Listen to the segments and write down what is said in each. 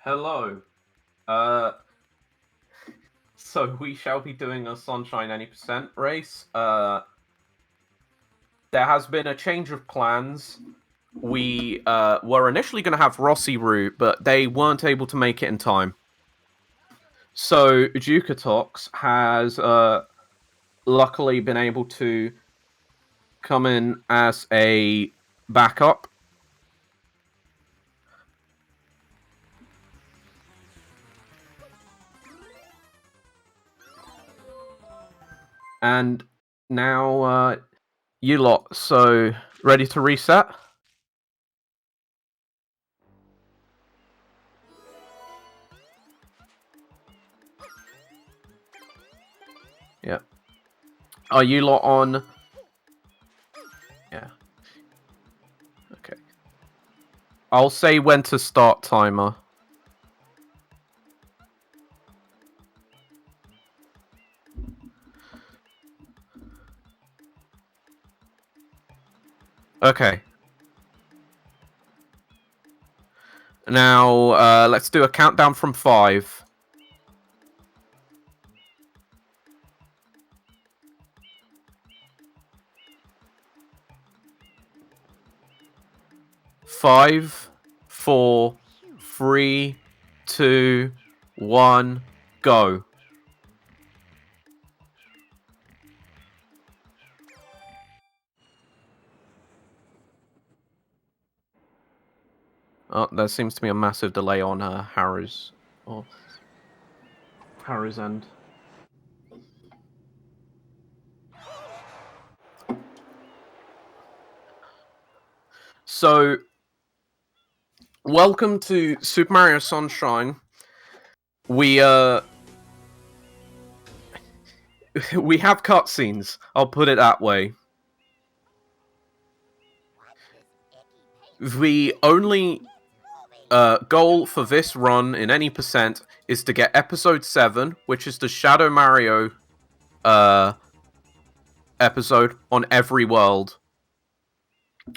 Hello. Uh, so we shall be doing a Sunshine Any Percent race. There has been a change of plans. We were initially going to have Rossi route, but they weren't able to make it in time. So Jukatox has luckily been able to come in as a backup. And now you lot, so ready to reset? Yeah. Are you lot on? Yeah. Okay. I'll say when to start timer. Okay. Now, let's do a countdown from 5. 5, 4, 3, 2, 1, go. Oh, there seems to be a massive delay on Harry's end. So, welcome to Super Mario Sunshine. We we have cutscenes. I'll put it that way. The only goal for this run in any percent is to get episode 7, which is the Shadow Mario episode on every world.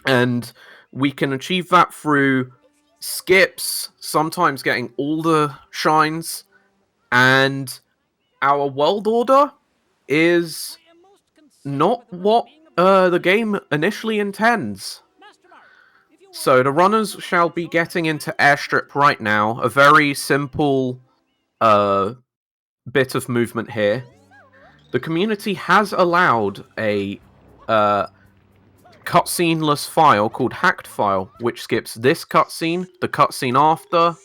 And we can achieve that through skips, sometimes getting all the shines, and our world order is not what the game initially intends. So the runners shall be getting into Airstrip right now, a very simple bit of movement here. The community has allowed a cutsceneless file called Hacked File, which skips this cutscene, the cutscene after,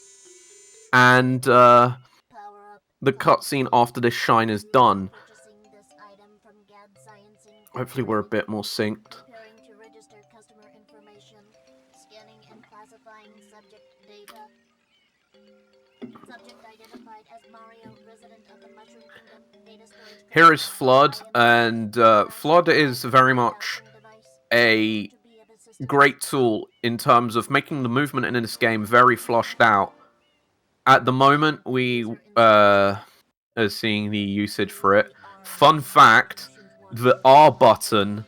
and the cutscene after this shine is done. Hopefully we're a bit more synced. Here is Flood, and Flood is very much a great tool in terms of making the movement in this game very flushed out. At the moment, we are seeing the usage for it. Fun fact, the R button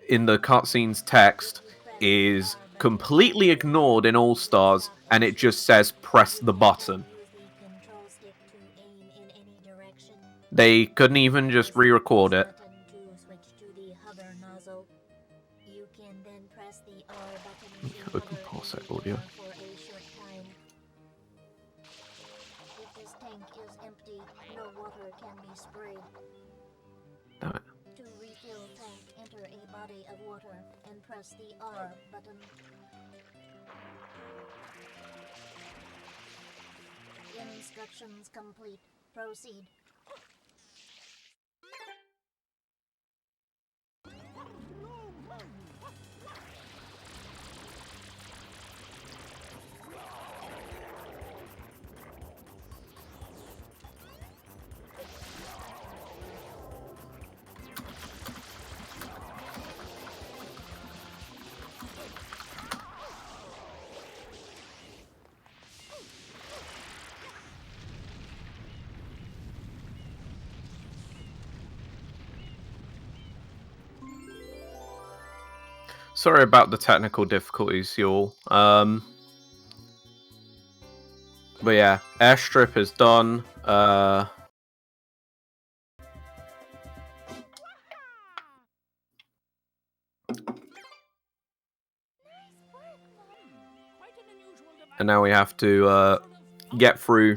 in the cutscene's text is completely ignored in All Stars, and it just says press the button. They couldn't even just re-record it. Open pause that audio. Damn it. To refill tank, enter a body of water and press the R button. Instructions complete. Proceed. Sorry about the technical difficulties, y'all. But yeah, airstrip is done. And now we have to get through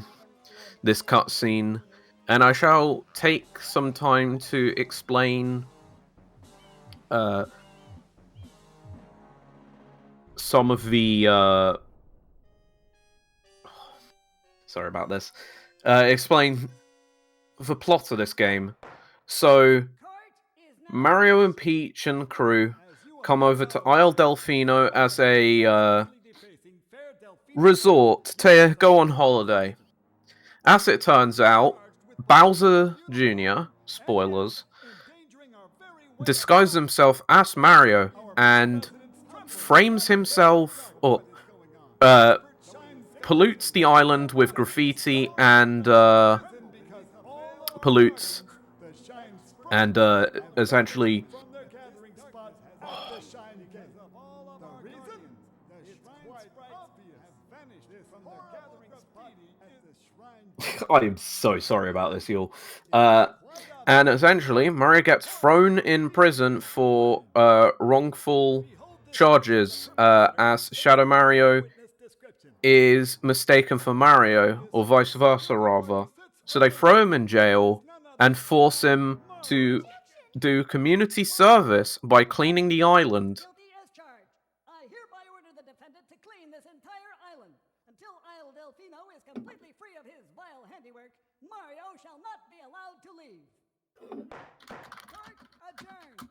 this cutscene, and I shall take some time to explain some of the sorry about this. Explain the plot of this game. So Mario and Peach and crew come over to Isle Delfino as a resort to go on holiday. As it turns out, Bowser Jr., spoilers, disguises himself as Mario and frames himself, or pollutes the island with graffiti and pollutes and essentially I am so sorry about this, y'all. And essentially, Mario gets thrown in prison for wrongful charges, as Shadow Mario is mistaken for Mario, or vice versa, rather. So they throw him in jail and force him to do community service by cleaning the island. Guilty as charged. I hereby order the defendant to clean this entire island. Until Isle Delfino is completely free of his vile handiwork, Mario shall not be allowed to leave. Court adjourned.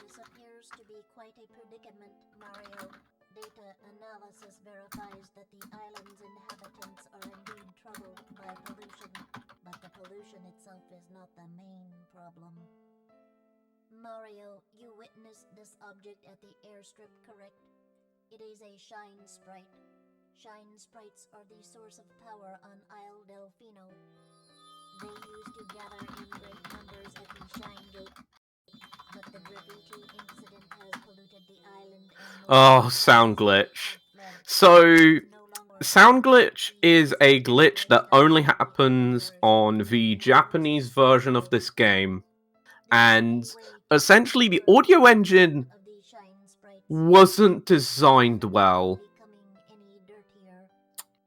This appears to be quite a predicament, Mario. Data analysis verifies that the island's inhabitants are indeed troubled by pollution, but the pollution itself is not the main problem. Mario, you witnessed this object at the airstrip, correct? It is a shine sprite. Shine sprites are the source of power on Isle Delfino. They used to gather in great numbers at the Shine Gate, but the graffiti incident has polluted the island and Oh, sound glitch. So, sound glitch is a glitch that only happens on the Japanese version of this game. And essentially, the audio engine wasn't designed well.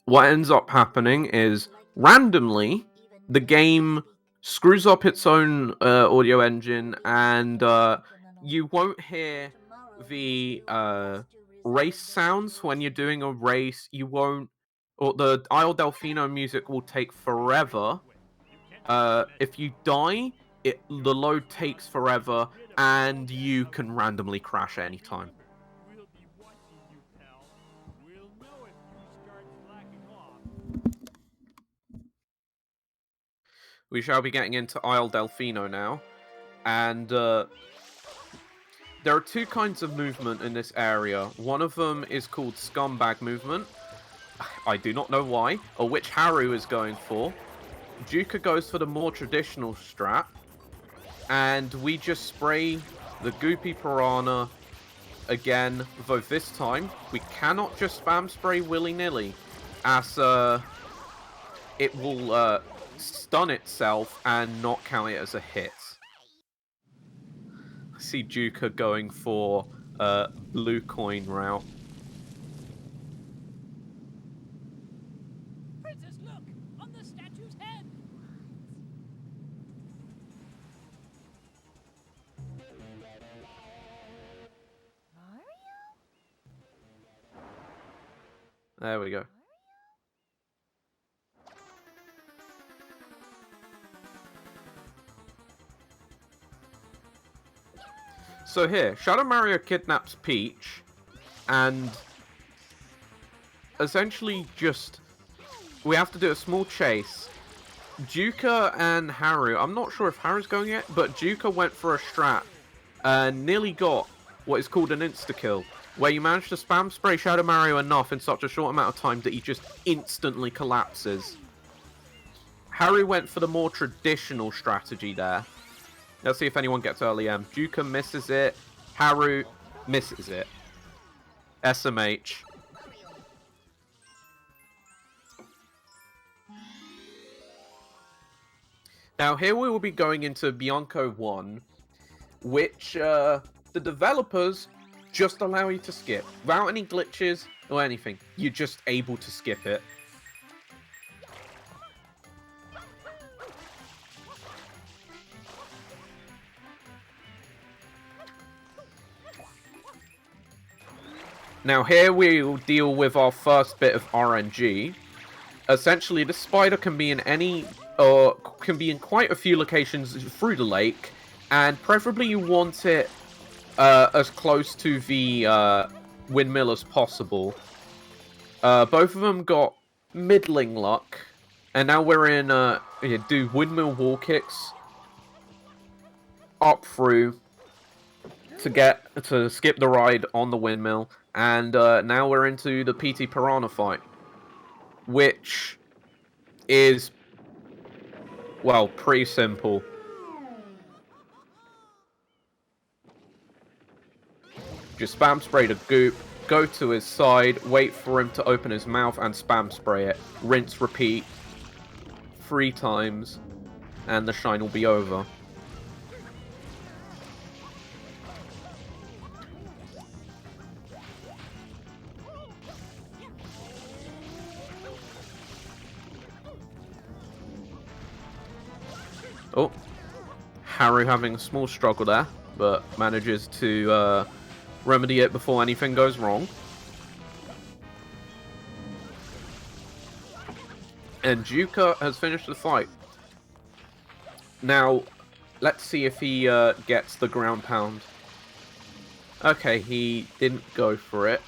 What ends up happening is, randomly, the game screws up its own audio engine, and you won't hear the race sounds when you're doing a race. You won't, or the Isle Delfino music will take forever. If you die, the load takes forever, and you can randomly crash at any time. We'll be watching you, pal. We'll know if you start slacking off. We shall be getting into Isle Delfino now, and there are two kinds of movement in this area. One of them is called Scumbag Movement. I do not know why, or which Haru is going for. Juka goes for the more traditional strat, and we just spray the Goopy Piranha again, though this time we cannot just spam spray willy-nilly, as it will stun itself and not count it as a hit. I see Juka going for blue coin route. Princess, look! On the statue's head! There we go. So here, Shadow Mario kidnaps Peach, and essentially we have to do a small chase. Juka and Haru, I'm not sure if Haru's going yet, but Juka went for a strat and nearly got what is called an insta-kill, where you manage to spam spray Shadow Mario enough in such a short amount of time that he just instantly collapses. Haru went for the more traditional strategy there. Let's see if anyone gets early M. Juka misses it. Haru misses it. SMH. Now here we will be going into Bianco 1, which the developers just allow you to skip. Without any glitches or anything. You're just able to skip it. Now here we'll deal with our first bit of RNG. Essentially, the spider can be in can be in quite a few locations through the lake, and preferably you want it as close to the windmill as possible. Both of them got middling luck, and now we're in do windmill wall kicks up through to skip the ride on the windmill, and now we're into the PT Piranha fight, which is, well, pretty simple. Just spam spray the goop, go to his side, wait for him to open his mouth and spam spray it. Rinse, repeat 3 times, and the shine will be over. Oh, Haru having a small struggle there, but manages to remedy it before anything goes wrong. And Juka has finished the fight. Now, let's see if he gets the ground pound. Okay, he didn't go for it.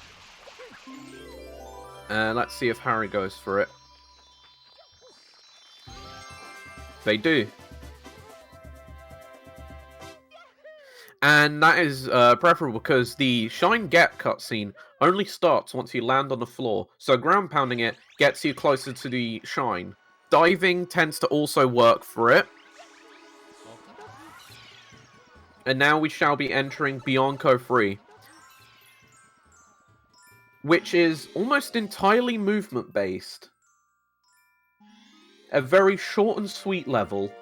Let's see if Harry goes for it. They do. And that is preferable because the Shine Get cutscene only starts once you land on the floor, so ground pounding it gets you closer to the Shine. Diving tends to also work for it. And now we shall be entering Bianco 3, which is almost entirely movement based. A very short and sweet level.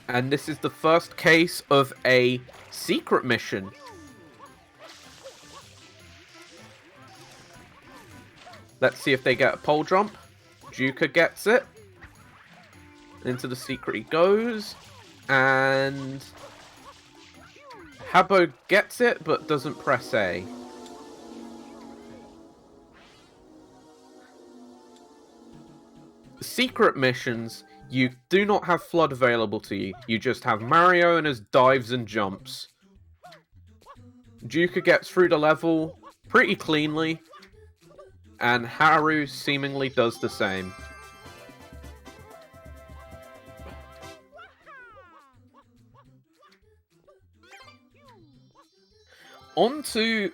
And this is the first case of a secret mission. Let's see if they get a pole jump. Juka gets it. Into the secret he goes. And Habo gets it, but doesn't press A. Secret missions, you do not have Flood available to you. You just have Mario and his dives and jumps. Juka gets through the level pretty cleanly, and Haru seemingly does the same. On to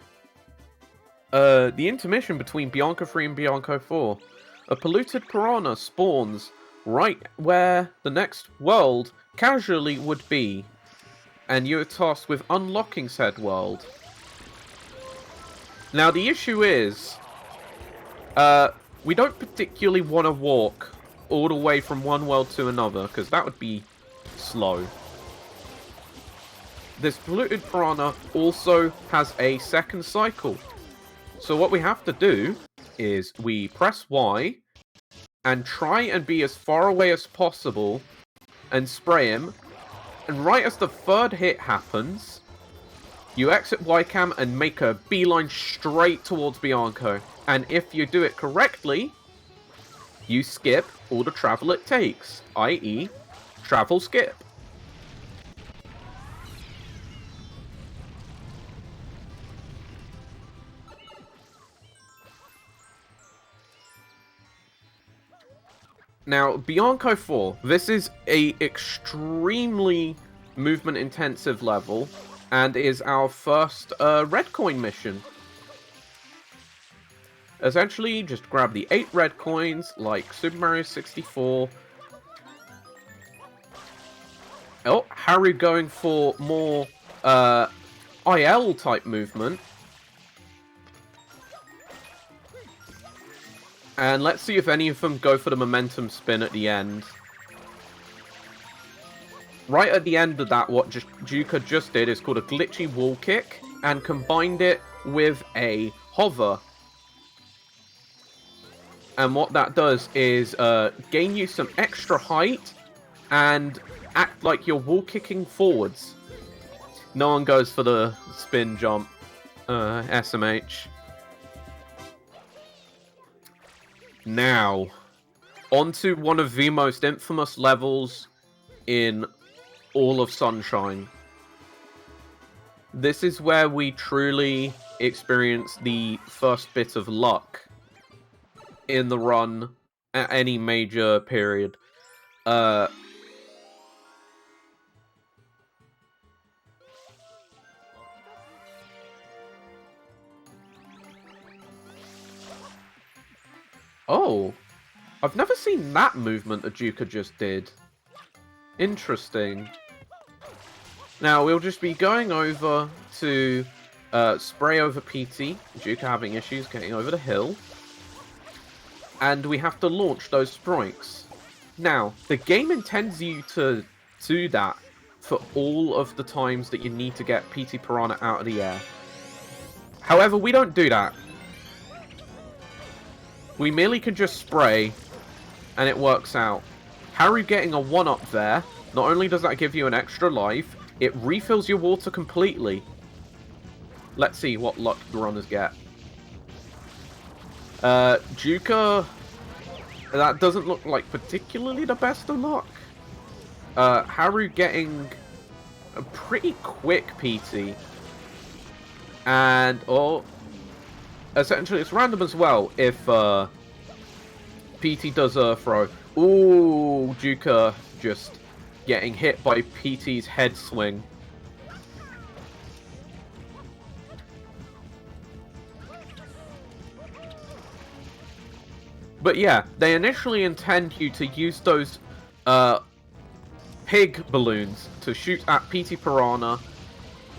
the intermission between Bianco 3 and Bianco 4. A polluted piranha spawns right where the next world casually would be, and you're tasked with unlocking said world. Now the issue is, we don't particularly want to walk all the way from one world to another, because that would be slow. This polluted piranha also has a second cycle. So what we have to do is we press Y and try and be as far away as possible and spray him. And right as the third hit happens, you exit Y-cam and make a beeline straight towards Bianco. And if you do it correctly, you skip all the travel it takes, i.e. travel skip. Now, Bianco 4, this is a extremely movement-intensive level, and is our first red coin mission. Essentially, just grab the 8 red coins, like Super Mario 64, Oh, Haru going for more IL type movement. And let's see if any of them go for the momentum spin at the end. Right at the end of that, what Juka just did is called a glitchy wall kick and combined it with a hover. And what that does is gain you some extra height and act like you're wall kicking forwards. No one goes for the spin jump, SMH. Now, onto one of the most infamous levels in all of Sunshine. This is where we truly experience the first bit of luck in the run at any major period. Oh, I've never seen that movement that Juka just did. Interesting. Now, we'll just be going over to spray over PT. Juka having issues getting over the hill. And we have to launch those strikes. Now, the game intends you to do that for all of the times that you need to get PT Piranha out of the air. However, we don't do that. We merely can just spray, and it works out. Haru getting a 1-up there. Not only does that give you an extra life, it refills your water completely. Let's see what luck the runners get. Juka, that doesn't look like particularly the best of luck. Haru getting a pretty quick PT. And, essentially it's random as well if PT does a throw. Ooh, Juka just getting hit by PT's head swing. But yeah, they initially intend you to use those pig balloons to shoot at PT Piranha,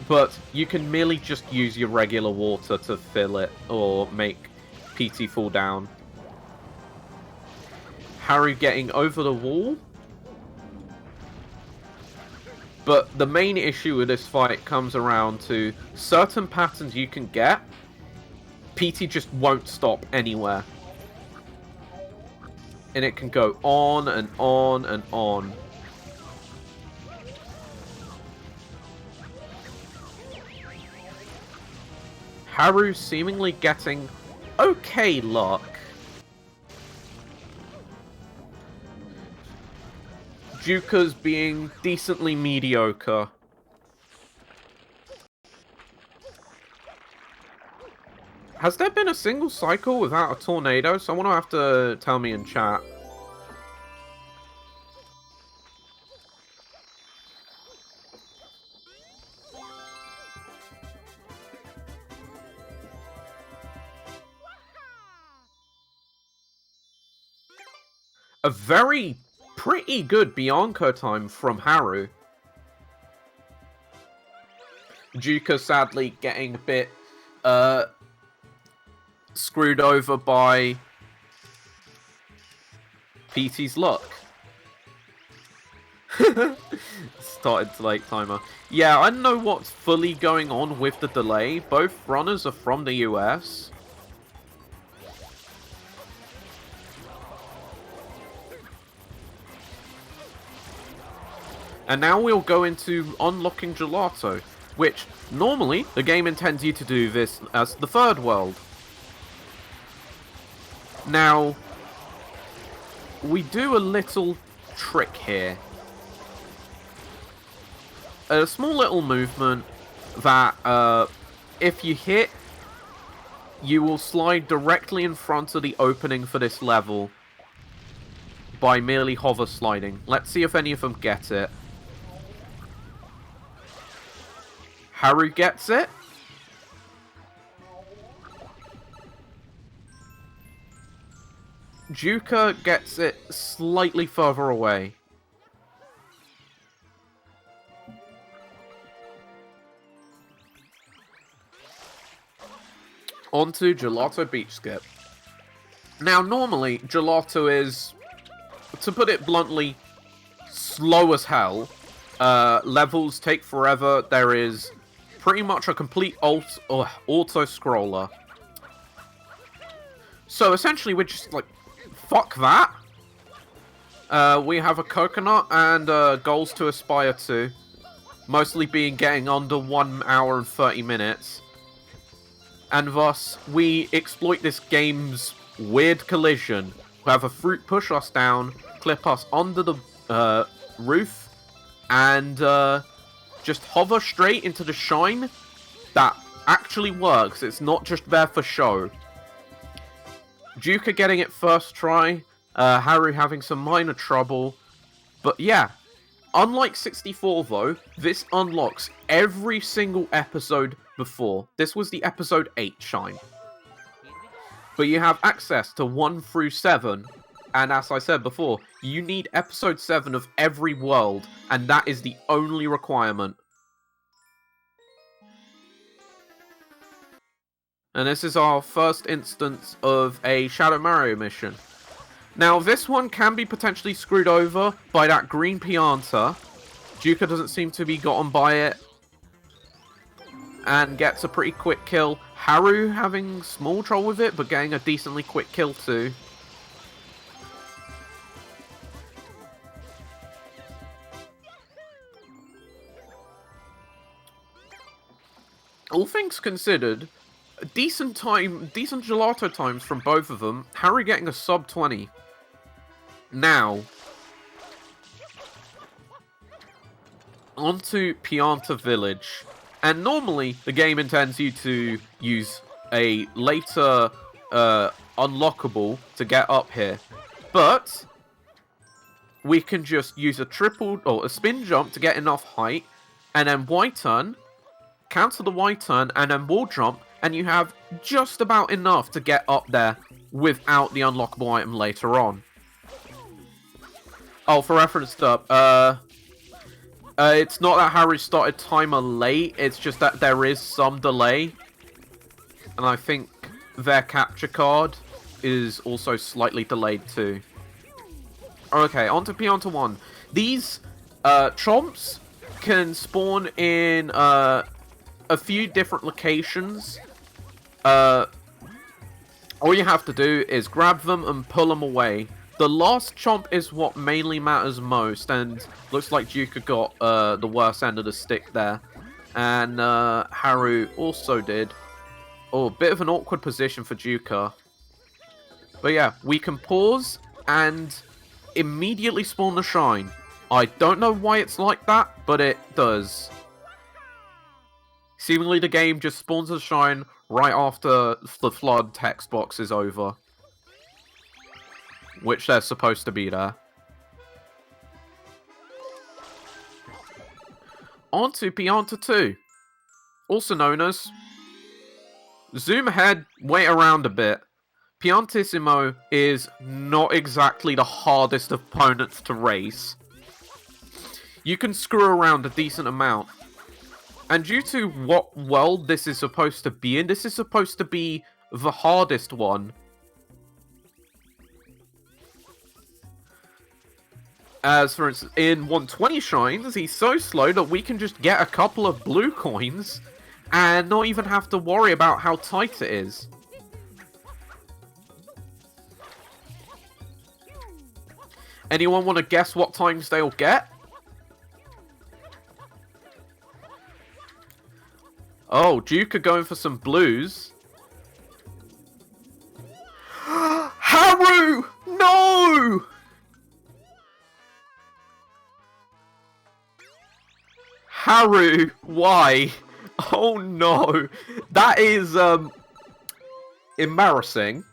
but you can merely just use your regular water to fill it or make PT fall down. Haru getting over the wall. But the main issue with this fight comes around to certain patterns you can get. PT just won't stop anywhere. And it can go on and on and on. Haru seemingly getting okay luck. Juka's being decently mediocre. Has there been a single cycle without a tornado? Someone will have to tell me in chat. A pretty good Bianco time from Haru. Juka sadly getting a bit screwed over by PT's luck. Started to late timer. Yeah, I don't know what's fully going on with the delay. Both runners are from the US. And now we'll go into unlocking Gelato, which normally the game intends you to do this as the third world. Now, we do a little trick here. A small little movement that, if you hit, you will slide directly in front of the opening for this level by merely hover sliding. Let's see if any of them get it. Haru gets it. Juka gets it slightly further away. onto Gelato Beach Skip. Now, normally, Gelato is, to put it bluntly, slow as hell. Levels take forever. There is pretty much a complete auto-scroller. So, essentially, we're just like, fuck that. We have a coconut and goals to aspire to. Mostly being getting under 1 hour and 30 minutes. And thus, we exploit this game's weird collision. We have a fruit push us down, clip us under the roof, and just hover straight into the shine. That actually works. It's not just there for show. Juka getting it first try. Haru having some minor trouble. But yeah, unlike 64 though, this unlocks every single episode before. This was the episode 8 shine. But you have access to 1 through 7. And as I said before, you need episode 7 of every world. And that is the only requirement. And this is our first instance of a Shadow Mario mission. Now, this one can be potentially screwed over by that green Pianta. Juka doesn't seem to be gotten by it. And gets a pretty quick kill. Haru having small trouble with it, but getting a decently quick kill too. All things considered, decent gelato times from both of them. Haru getting a sub 20. Now, onto Pianta Village. And normally, the game intends you to use a later unlockable to get up here. But we can just use a spin jump to get enough height, and then Y turn, cancel the Y turn, and then wall jump, and you have just about enough to get up there without the unlockable item later on. Oh, for reference up, it's not that Harry started timer late, it's just that there is some delay. And I think their capture card is also slightly delayed too. Okay, on to Pianta 1. These chomps can spawn in a few different locations. All you have to do is grab them and pull them away. The last chomp is what mainly matters most, and looks like Juka got the worst end of the stick there. And Haru also did. Oh, a bit of an awkward position for Juka. But yeah, we can pause and immediately spawn the shine. I don't know why it's like that, but it does. Seemingly the game just spawns the shine right after the flood text box is over. Which they're supposed to be there. On to Pianta 2. Also known as... Zoom ahead, wait around a bit. Piantissimo is not exactly the hardest opponents to race. You can screw around a decent amount. And due to what world this is supposed to be in, this is supposed to be the hardest one. As for instance, in 120 shines, he's so slow that we can just get a couple of blue coins and not even have to worry about how tight it is. Anyone want to guess what times they'll get? Oh, Juka going for some blues. Haru! No! Haru, why? Oh no. That is, embarrassing.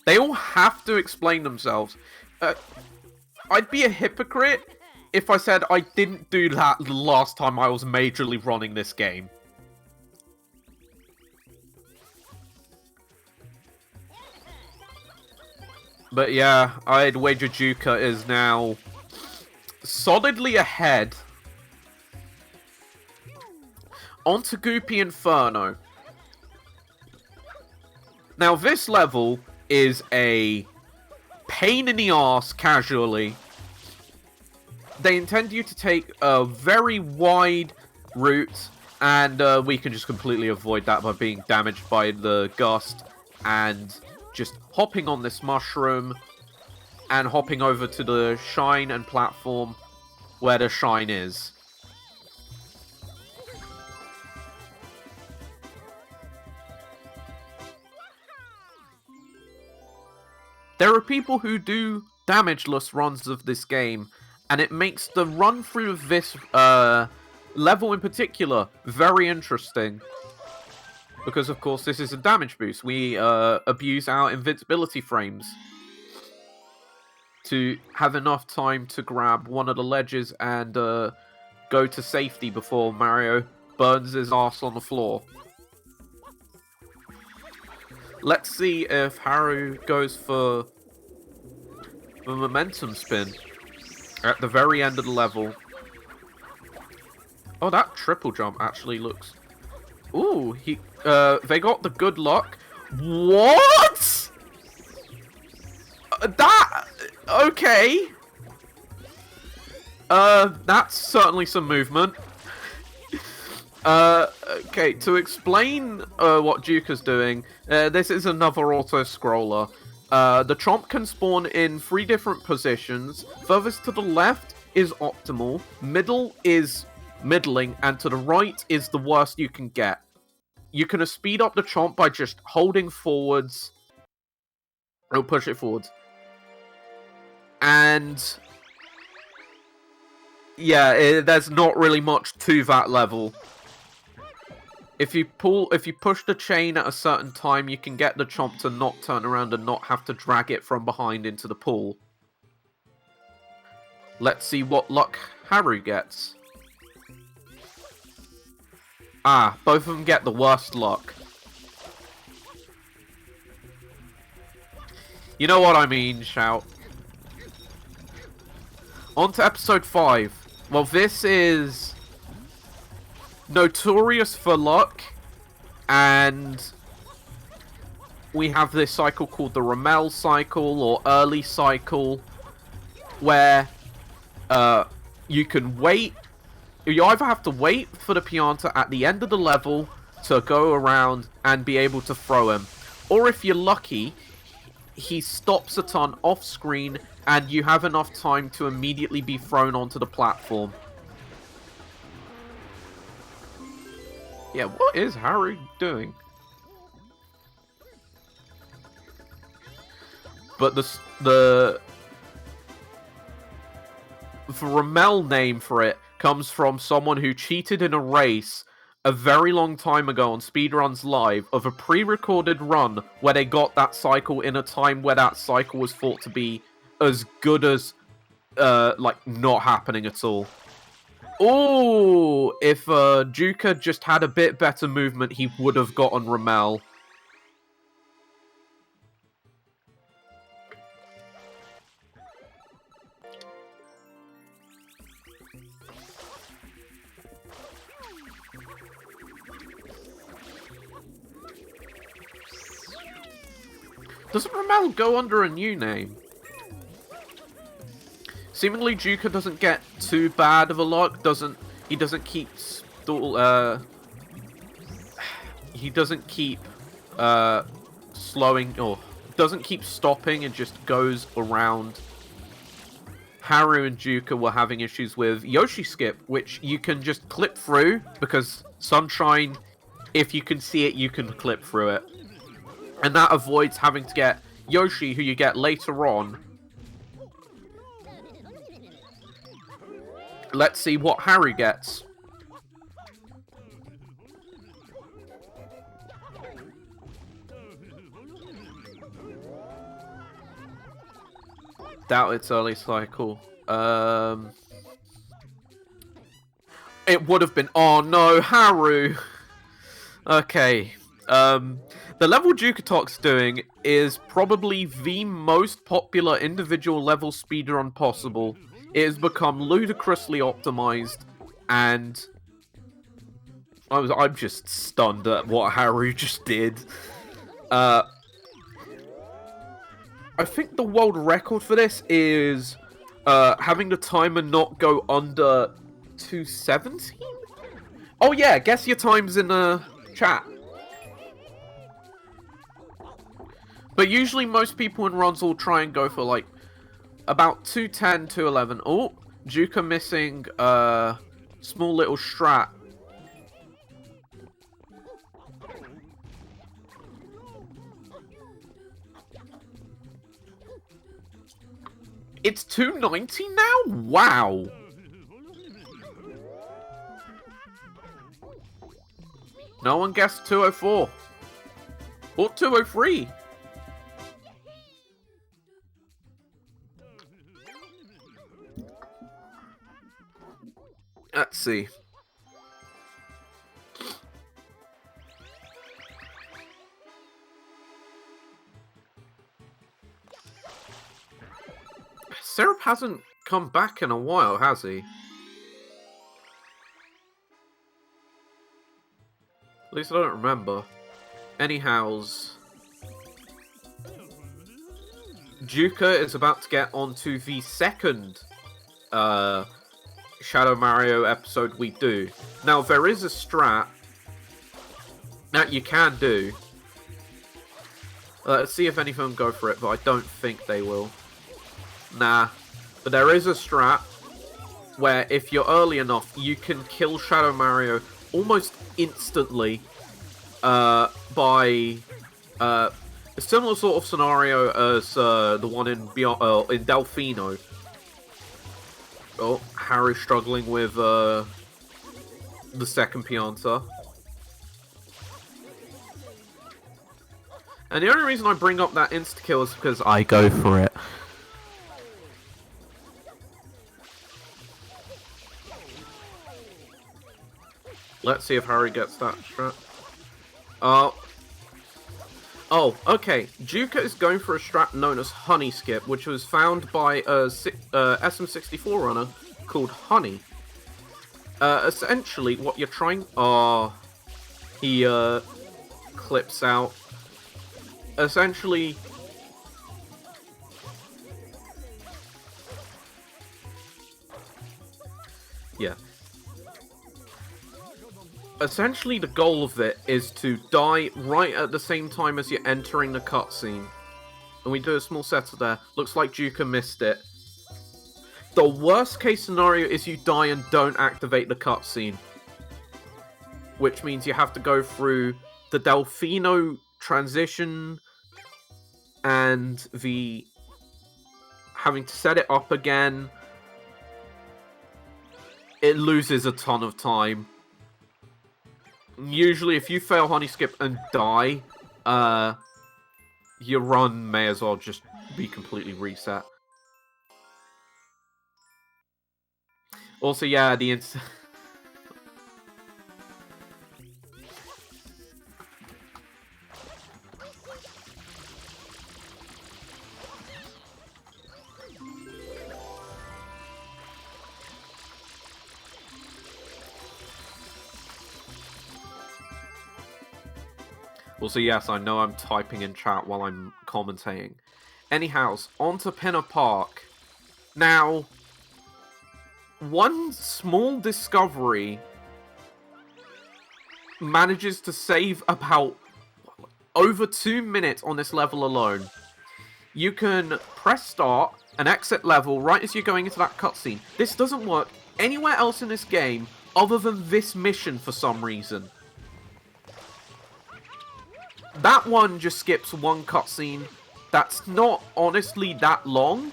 They all have to explain themselves. I'd be a hypocrite if I said I didn't do that the last time I was majorly running this game. But yeah, I'd wager Juka is now solidly ahead. On to Goopy Inferno. Now this level is a pain in the arse casually. They intend you to take a very wide route, and we can just completely avoid that by being damaged by the gust and just hopping on this mushroom and hopping over to the shine and platform where the shine is. There are people who do damageless runs of this game, and it makes the run through of this level in particular very interesting. Because, of course, this is a damage boost. We abuse our invincibility frames to have enough time to grab one of the ledges and go to safety before Mario burns his ass on the floor. Let's see if Haru goes for the momentum spin at the very end of the level. Oh, that triple jump actually looks... Ooh, they got the good luck. What? That... Okay. That's certainly some movement. Okay, to explain what Juka's doing, this is another auto-scroller. The Chomp can spawn in 3 different positions. Furthest to the left is optimal, middle is middling, and to the right is the worst you can get. You can speed up the Chomp by just holding forwards. It'll push it forwards. And... yeah, there's not really much to that level. If you push the chain at a certain time, you can get the Chomp to not turn around and not have to drag it from behind into the pool. Let's see what luck Haru gets. Ah, both of them get the worst luck. You know what I mean, Shout. On to episode 5. Well, this is notorious for luck, and we have this cycle called the Rommel cycle, or early cycle, where you can wait. You either have to wait for the Pianta at the end of the level to go around and be able to throw him, or if you're lucky, he stops a ton off screen and you have enough time to immediately be thrown onto the platform. Yeah, what is Harry doing? But the Rommel name for it comes from someone who cheated in a race a very long time ago on Speedruns Live of a pre-recorded run where they got that cycle in a time where that cycle was thought to be as good as like not happening at all. Oh, if Juka just had a bit better movement, he would have gotten Rommel. Doesn't Rommel go under a new name? Seemingly Juka doesn't get too bad of a luck. He doesn't keep slowing, or doesn't keep stopping and just goes around. Haru and Juka were having issues with Yoshi Skip, which you can just clip through, because Sunshine, if you can see it, you can clip through it. And that avoids having to get Yoshi, who you get later on. Let's see what Harry gets. Doubt it's early cycle. It would have been... Oh no, Haru! Okay. The The level Jukatox doing is probably the most popular individual level speedrun possible. It has become ludicrously optimized, and I'm just stunned at what Haru just did. I think the world record for this is having the timer not go under 217? Oh yeah, guess your times in the chat. But usually most people in runs will try and go for like about 210, 211. Oh, Juka missing small little strat. It's 290 now? Wow. No one guessed 204. Or 203. Let's see. Syrup hasn't come back in a while, has he? At least I don't remember. Anyhows, Juka is about to get onto the second Shadow Mario episode we do. Now, there is a strat that you can do. Let's see if any of them go for it, but I don't think they will. Nah. But there is a strat where if you're early enough, you can kill Shadow Mario almost instantly by a similar sort of scenario as the one in Delfino. Oh, Harry's struggling with the second Pianta. And the only reason I bring up that insta-kill is because I go for it. Let's see if Harry gets that strat. Oh, okay. Juka is going for a strat known as Honey Skip, which was found by a SM64 runner called Honey. Essentially, what you're trying... Oh, he clips out. Essentially... Yeah. Essentially, the goal of it is to die right at the same time as you're entering the cutscene. And we do a small settle there. Looks like Juka missed it. The worst case scenario is you die and don't activate the cutscene. Which means you have to go through the Delfino transition and the having to set it up again. It loses a ton of time. Usually, if you fail Honey Skip and die, your run may as well just be completely reset. Also, yeah, the Also, yes, I know I'm typing in chat while I'm commentating. Anyhow, on to Pinner Park. Now, one small discovery manages to save about over 2 minutes on this level alone. You can press start and exit level right as you're going into that cutscene. This doesn't work anywhere else in this game other than this mission for some reason. That one just skips one cutscene. That's not honestly that long.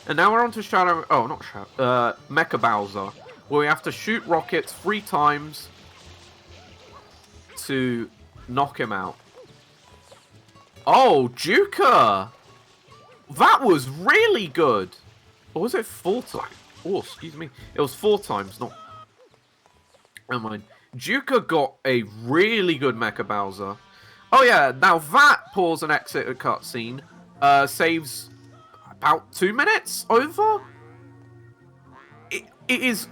And now we're on to Shadow... Oh, not Shadow... Mecha Bowser. Where we have to shoot rockets 3 times to knock him out. Oh, Juka! That was really good! Or was it 4 times? Oh, excuse me. It was 4 times, not... Never mind. Juka got a really good Mecha Bowser. Oh yeah, now that pause and exit a cutscene saves about 2 minutes over? It is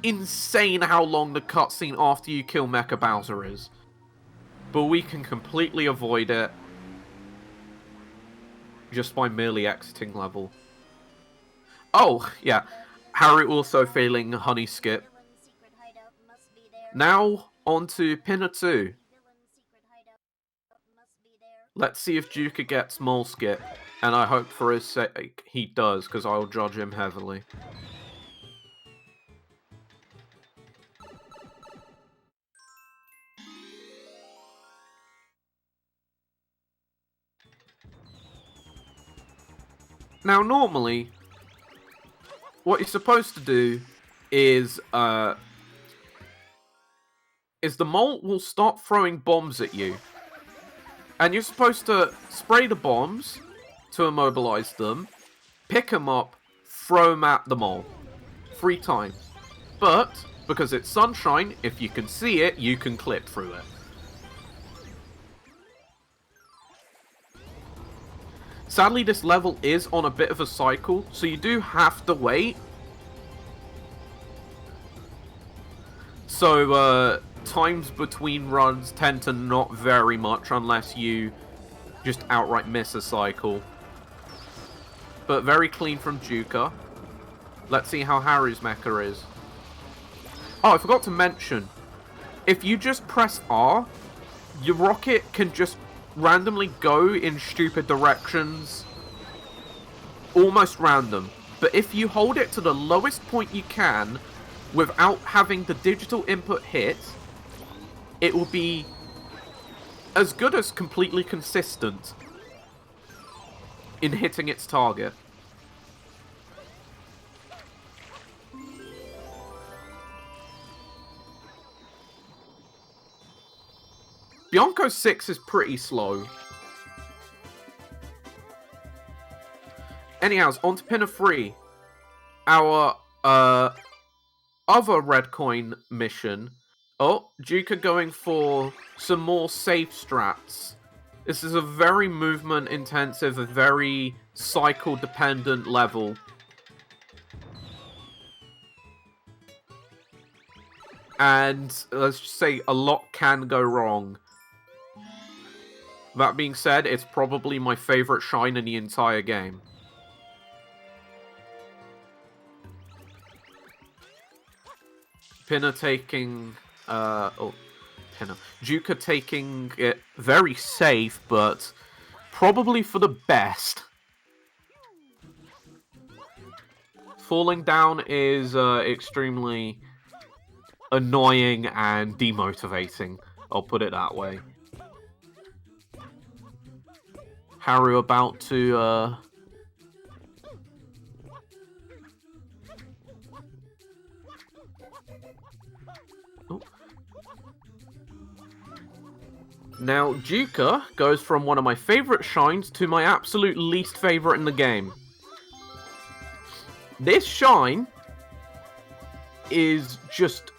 insane how long the cutscene after you kill Mecha Bowser is. But we can completely avoid it just by merely exiting level. Oh, yeah. Harry also failing Honey Skip. Villain's secret hideout must be there. Now, on to Pinner 2. Villain's secret hideout must be there. Let's see if Juka gets Mole Skip. And I hope for his sake he does, because I'll judge him heavily. Now, normally, what you're supposed to do is the mole will start throwing bombs at you. And you're supposed to spray the bombs to immobilize them, pick them up, throw them at the mole. 3 times. But, because it's sunshine, if you can see it, you can clip through it. Sadly, this level is on a bit of a cycle, so you do have to wait. So, times between runs tend to not vary much unless you just outright miss a cycle. But very clean from Juka. Let's see how Harry's mecha is. Oh, I forgot to mention. If you just press R, your rocket can just randomly go in stupid directions. Almost random. But if you hold it to the lowest point you can, without having the digital input hit, it will be as good as completely consistent in hitting its target. Bianco 6 is pretty slow. Anyhow, on to Pinner 3. Our other red coin mission. Oh, Juka going for some more safe strats. This is a very movement intensive, a very cycle dependent level. And let's just say a lot can go wrong. That being said, it's probably my favorite shine in the entire game. Pinner taking... Juka taking it very safe, but probably for the best. Falling down is extremely annoying and demotivating. I'll put it that way. Haru about to oh. Now, Juka goes from one of my favorite shines to my absolute least favorite in the game. This shine is just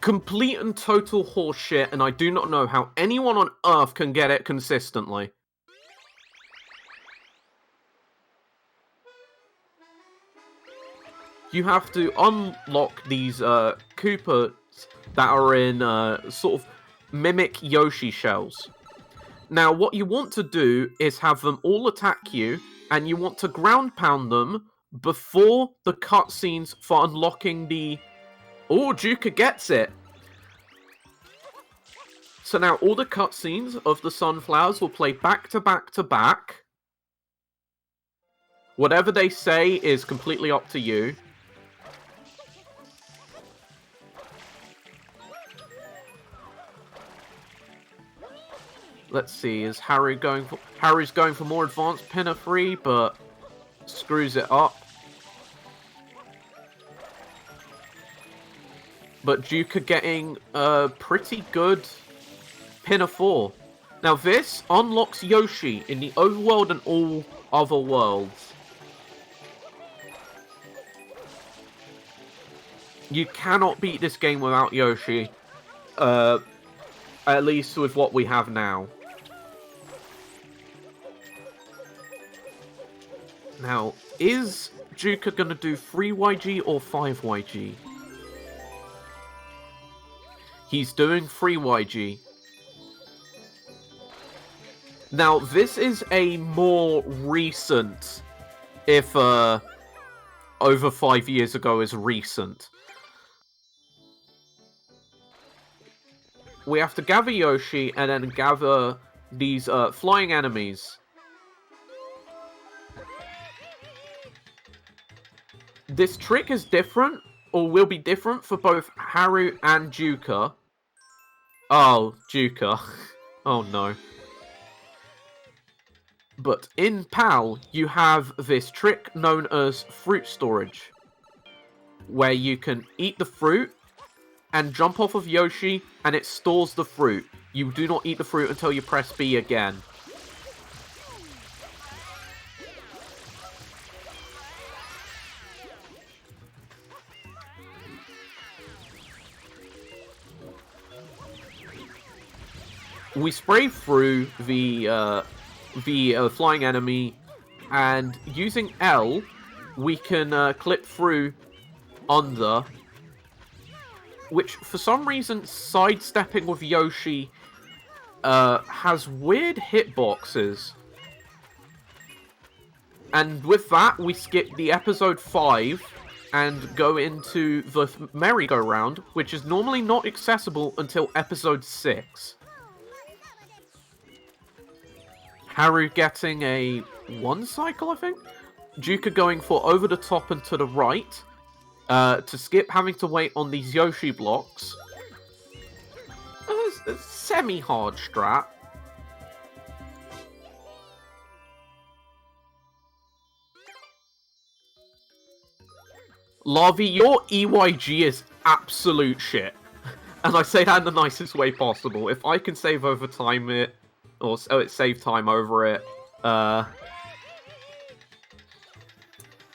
complete and total horseshit, and I do not know how anyone on Earth can get it consistently. You have to unlock these Koopas that are in sort of mimic Yoshi shells. Now, what you want to do is have them all attack you, and you want to ground pound them before the cutscenes for unlocking the... Oh, Juka gets it! So now all the cutscenes of the sunflowers will play back to back to back. Whatever they say is completely up to you. Let's see, is Harry's going for more advanced Pinner 3, but screws it up. But Juka getting a pretty good Pinner 4. Now this unlocks Yoshi in the overworld and all other worlds. You cannot beat this game without Yoshi. At least with what we have now. Now, is Juka gonna do 3YG or 5YG? He's doing 3YG. Now, this is a more recent, if over 5 years ago is recent. We have to gather Yoshi and then gather these flying enemies. This trick is different, or will be different for both Haru and Juka. Oh, Juka. Oh no. But in PAL, you have this trick known as fruit storage, where you can eat the fruit and jump off of Yoshi, and it stores the fruit. You do not eat the fruit until you press B again. We spray through the flying enemy, and using L, we can clip through under, which for some reason sidestepping with Yoshi has weird hitboxes. And with that, we skip the episode 5 and go into the merry-go-round, which is normally not accessible until episode 6. Haru getting a 1 cycle, I think? Juka going for over the top and to the right. To skip having to wait on these Yoshi blocks. A semi-hard strat. Lavi, your EYG is absolute shit. And I say that in the nicest way possible. If I can save over time it, or save time over it,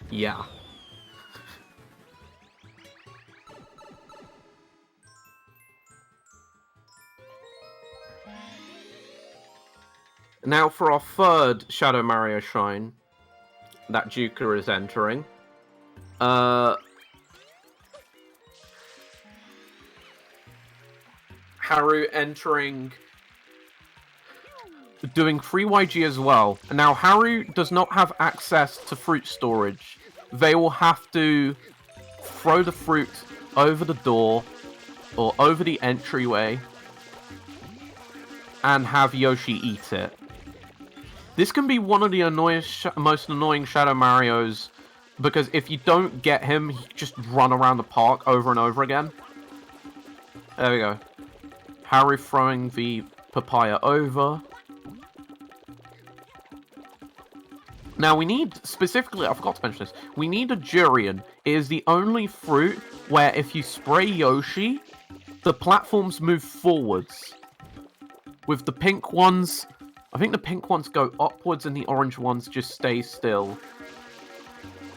yeah. Now for our third Shadow Mario Shrine that Juka is entering. Haru entering, doing 3YG as well. Now Haru does not have access to fruit storage. They will have to throw the fruit over the door or over the entryway and have Yoshi eat it. This can be one of the most annoying Shadow Marios, because if you don't get him, he just run around the park over and over again. There we go. Haru throwing the papaya over. Now we need, specifically, I forgot to mention this, we need a durian. It is the only fruit where if you spray Yoshi, the platforms move forwards. With the pink ones, I think the pink ones go upwards and the orange ones just stay still.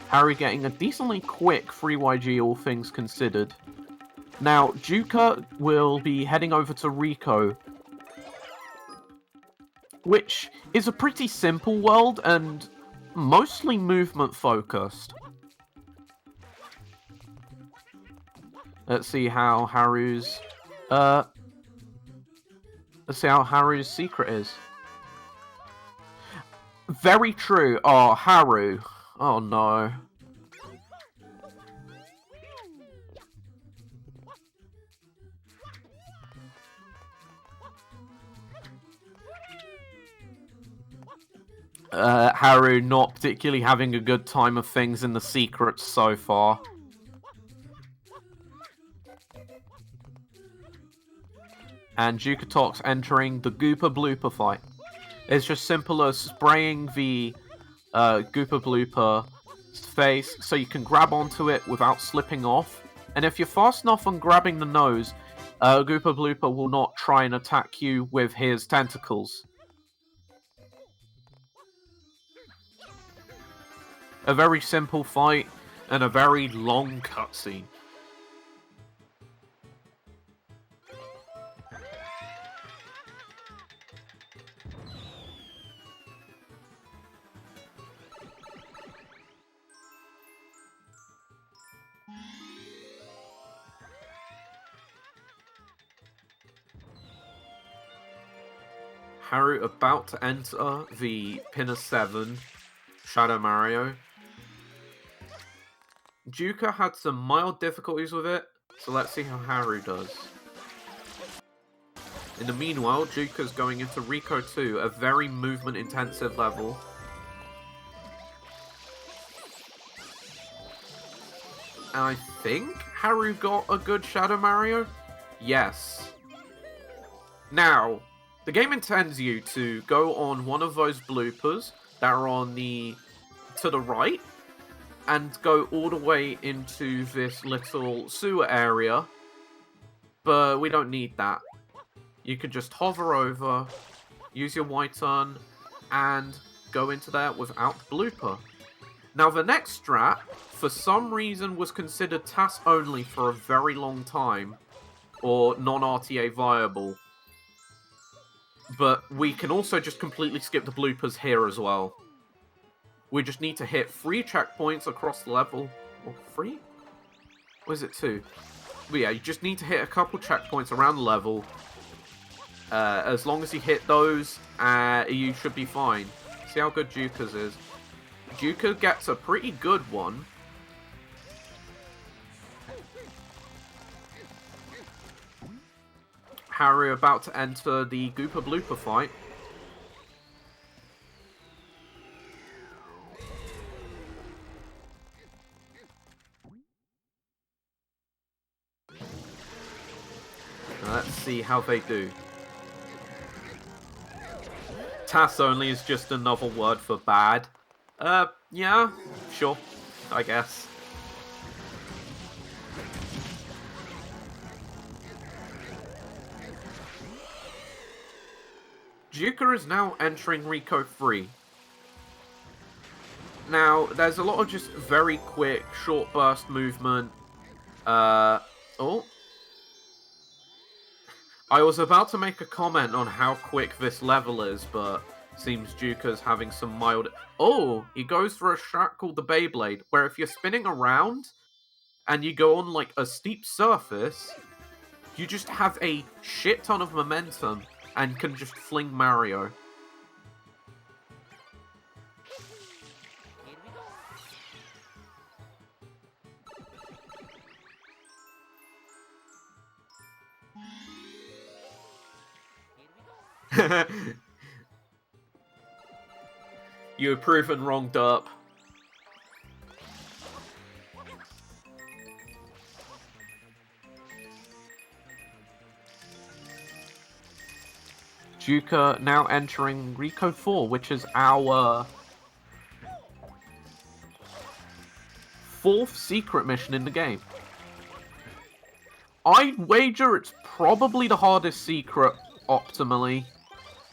Harry getting a decently quick 3YG, all things considered. Now, Juka will be heading over to Rico, which is a pretty simple world and mostly movement focused. Let's see how Haru's secret is. Very true. Oh, Haru. Oh no. Haru not particularly having a good time of things in the secrets so far. And Jukatox entering the Goopa Blooper fight. It's just simple as spraying the Goopa Blooper face so you can grab onto it without slipping off. And if you're fast enough on grabbing the nose, Goopa Blooper will not try and attack you with his tentacles. A very simple fight and a very long cutscene. Haru about to enter the Pinna 7 Shadow Mario. Juka had some mild difficulties with it, so let's see how Haru does. In the meanwhile, Juka's going into Rico 2, a very movement-intensive level. And I think Haru got a good Shadow Mario? Yes. Now, the game intends you to go on one of those bloopers that are on to the right, and go all the way into this little sewer area. But we don't need that. You can just hover over, use your Y turn, and go into there without blooper. Now the next strat, for some reason, was considered TAS only for a very long time, or non-RTA viable. But we can also just completely skip the bloopers here as well. We just need to hit 3 checkpoints across the level. Or 3? Or is it 2? But yeah, you just need to hit a couple checkpoints around the level. As long as you hit those, you should be fine. See how good Juka's is. Juka gets a pretty good one. Haru about to enter the Goopa Blooper fight. Let's see how they do. TAS only is just another word for bad. Yeah, sure, I guess. Juka is now entering Rico 3. Now, there's a lot of just very quick, short burst movement. Oh. I was about to make a comment on how quick this level is, but seems Juka's having some mild... Oh, he goes for a strat called the Beyblade, where if you're spinning around and you go on like a steep surface, you just have a shit ton of momentum and can just fling Mario. You were proven wrong, derp. Juka now entering Rico 4, which is our 4th secret mission in the game. I'd wager it's probably the hardest secret optimally,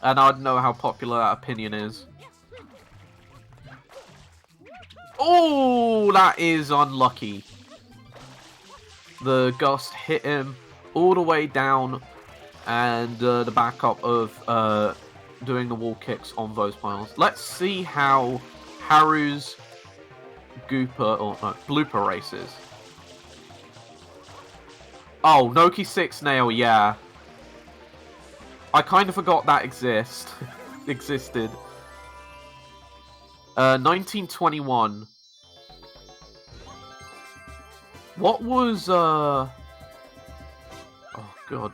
and I don't know how popular that opinion is. Oh, that is unlucky. The gust hit him all the way down, and the backup of doing the wall kicks on those piles. Let's see how Haru's blooper races. Oh, Noki 6 nail, yeah. I kind of forgot that existed. 1921. What was, oh, God.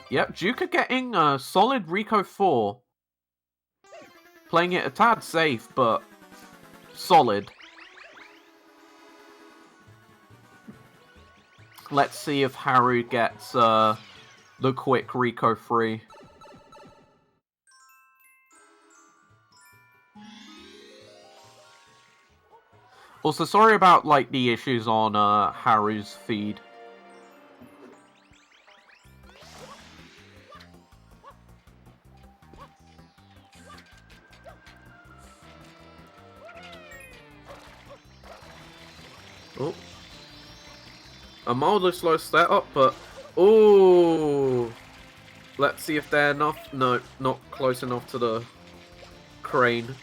Yep, Juka getting a solid Rico 4. Playing it a tad safe, but solid. Let's see if Haru gets the quick Rico 3. Also, sorry about like the issues on Haru's feed. Oh. A mildly slow setup, but... Oh! Let's see if they're enough. No, not close enough to the crane.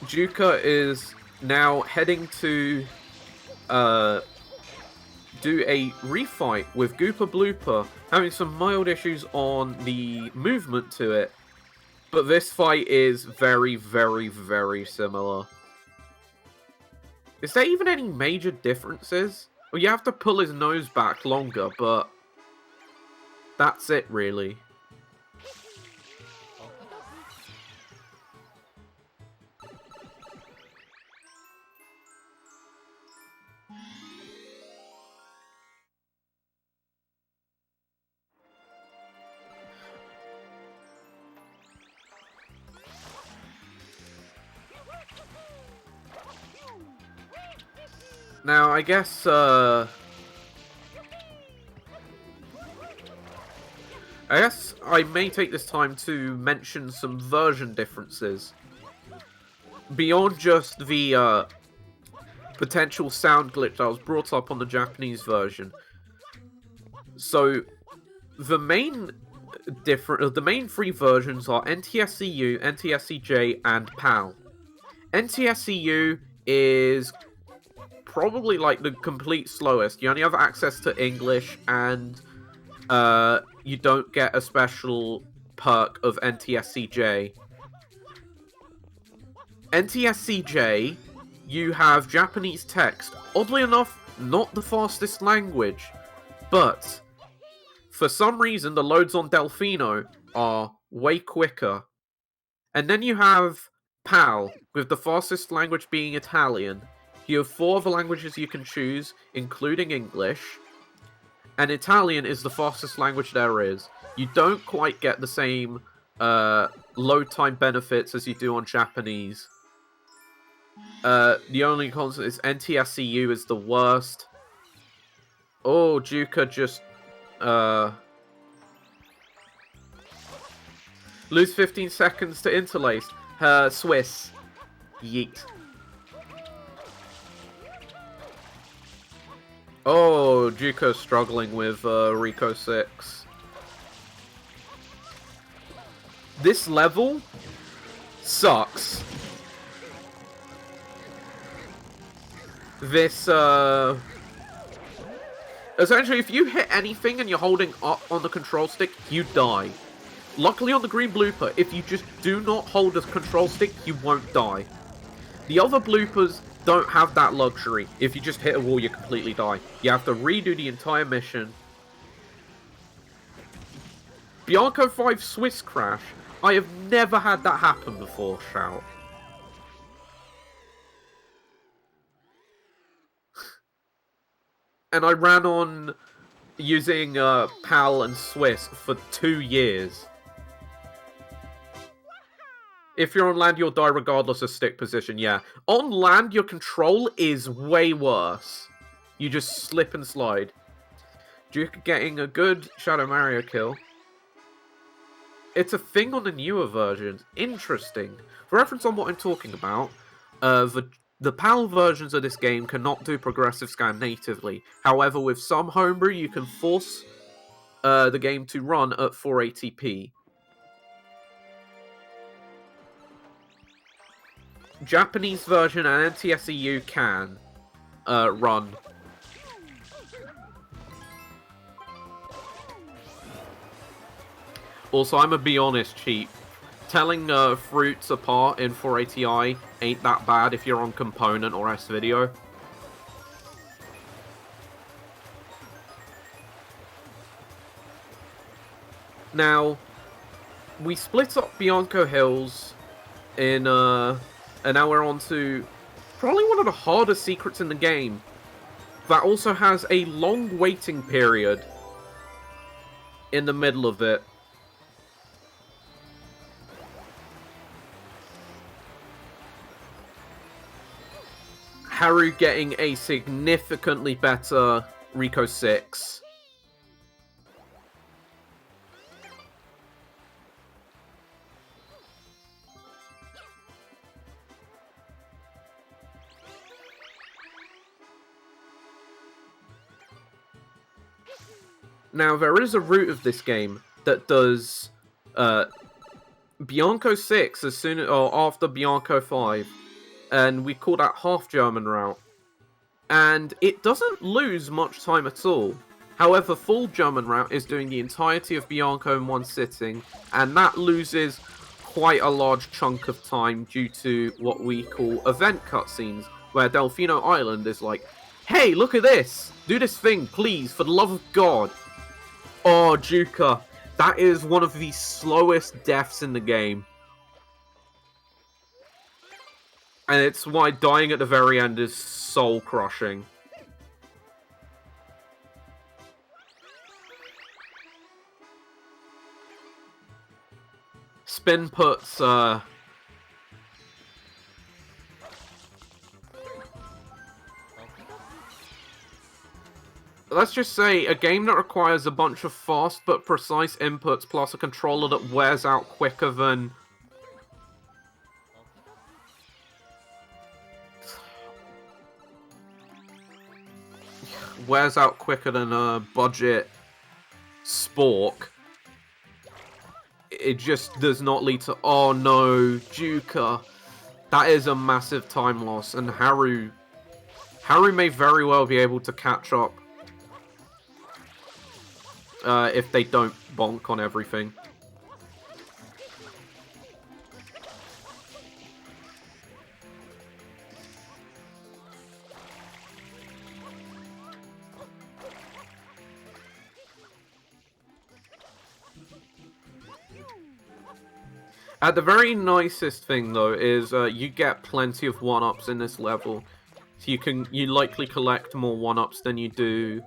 Juka is now heading to do a refight with Goopa Blooper, having some mild issues on the movement to it. But this fight is very, very, very similar. Is there even any major differences? Well, you have to pull his nose back longer, but that's it, really. Now, I guess I may take this time to mention some version differences. Beyond just the potential sound glitch that was brought up on the Japanese version. So, the main three versions are NTSCU, NTSCJ, and PAL. NTSCU is probably like the complete slowest. You only have access to English, and you don't get a special perk of NTSCJ. NTSCJ, you have Japanese text. Oddly enough, not the fastest language, but for some reason the loads on Delfino are way quicker. And then you have PAL, with the fastest language being Italian. You have 4 other languages you can choose, including English. And Italian is the fastest language there is. You don't quite get the same load time benefits as you do on Japanese. The only constant is NTSCU is the worst. Oh, Juka just lose 15 seconds to interlace. Swiss. Yeet. Oh, Juko's struggling with Rico 6. This level sucks. This, essentially, if you hit anything and you're holding up on the control stick, you die. Luckily on the green blooper, if you just do not hold the control stick, you won't die. The other bloopers don't have that luxury. If you just hit a wall, you completely die. You have to redo the entire mission. Bianco 5 Swiss crash. I have never had that happen before, shout. And I ran on using PAL and Swiss for 2 years. If you're on land, you'll die regardless of stick position, yeah. On land, your control is way worse. You just slip and slide. Duke getting a good Shadow Mario kill. It's a thing on the newer versions. Interesting. For reference on what I'm talking about, the PAL versions of this game cannot do progressive scan natively. However, with some homebrew, you can force the game to run at 480p. Japanese version and NTSCU can run. Also, I'm gonna be honest, cheap. Telling fruits apart in 480i ain't that bad if you're on component or S-Video. Now, we split up Bianco Hills in and now we're on to probably one of the hardest secrets in the game. That also has a long waiting period in the middle of it. Haru getting a significantly better Rico 6. Now, there is a route of this game that does Bianco 6 or after Bianco 5, and we call that half German route. and it doesn't lose much time at all. However, full German route is doing the entirety of Bianco in one sitting, and that loses quite a large chunk of time due to what we call event cutscenes, where Delfino Island is like, hey, look at this! Do this thing, please, for the love of God! Oh, Juka, that is one of the slowest deaths in the game. And it's why dying at the very end is soul-crushing. Spin puts, let's just say, a game that requires a bunch of fast but precise inputs plus a controller that wears out quicker than... a budget spork. It just does not lead to... Oh no, Juka. That is a massive time loss, and Haru may very well be able to catch up if they don't bonk on everything. The very nicest thing, though, is you get plenty of 1-ups in this level. So you likely collect more 1-ups than you do...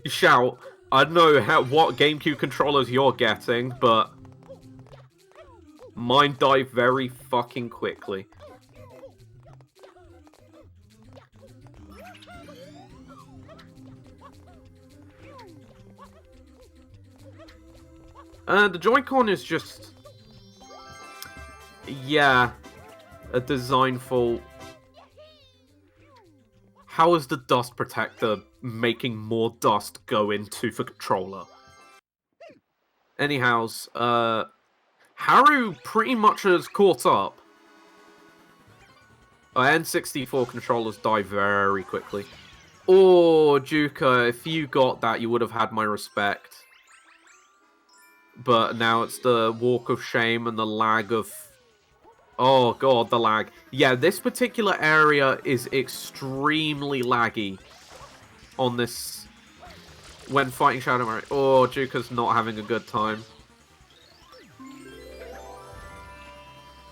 Shout, I don't know what GameCube controllers you're getting, but... mine die very fucking quickly. The Joy-Con is just... yeah, a design fault. How is the dust protector making more dust go into the controller? Anyhows, Haru pretty much has caught up. N64 controllers die very quickly. Oh, Juka, if you got that, you would have had my respect. But now it's the walk of shame and the lag of... oh god, the lag. Yeah, this particular area is extremely laggy on this... when fighting Shadow Mario. Oh, Juka's not having a good time.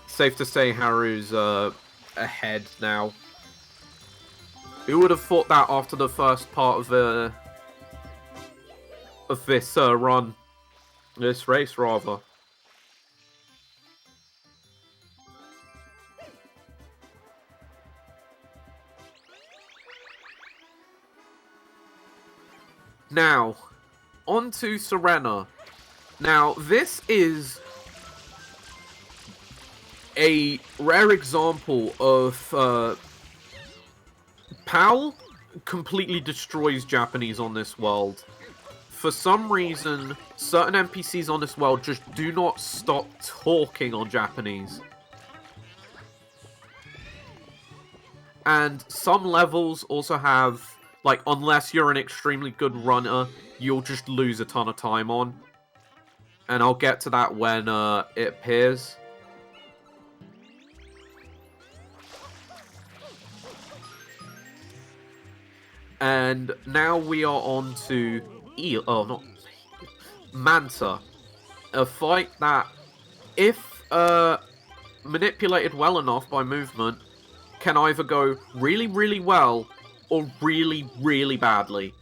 Safe to say Haru's ahead now. Who would have thought that after the first part of this run? This race, rather. Now, on to Serena. Now, this is a rare example of PAL completely destroys Japanese on this world. For some reason, certain NPCs on this world just do not stop talking on Japanese. And some levels also have, like, unless you're an extremely good runner, you'll just lose a ton of time on. And I'll get to that when it appears. And now we are on to Manta. A fight that, if manipulated well enough by movement, can either go really, really well or really, really badly.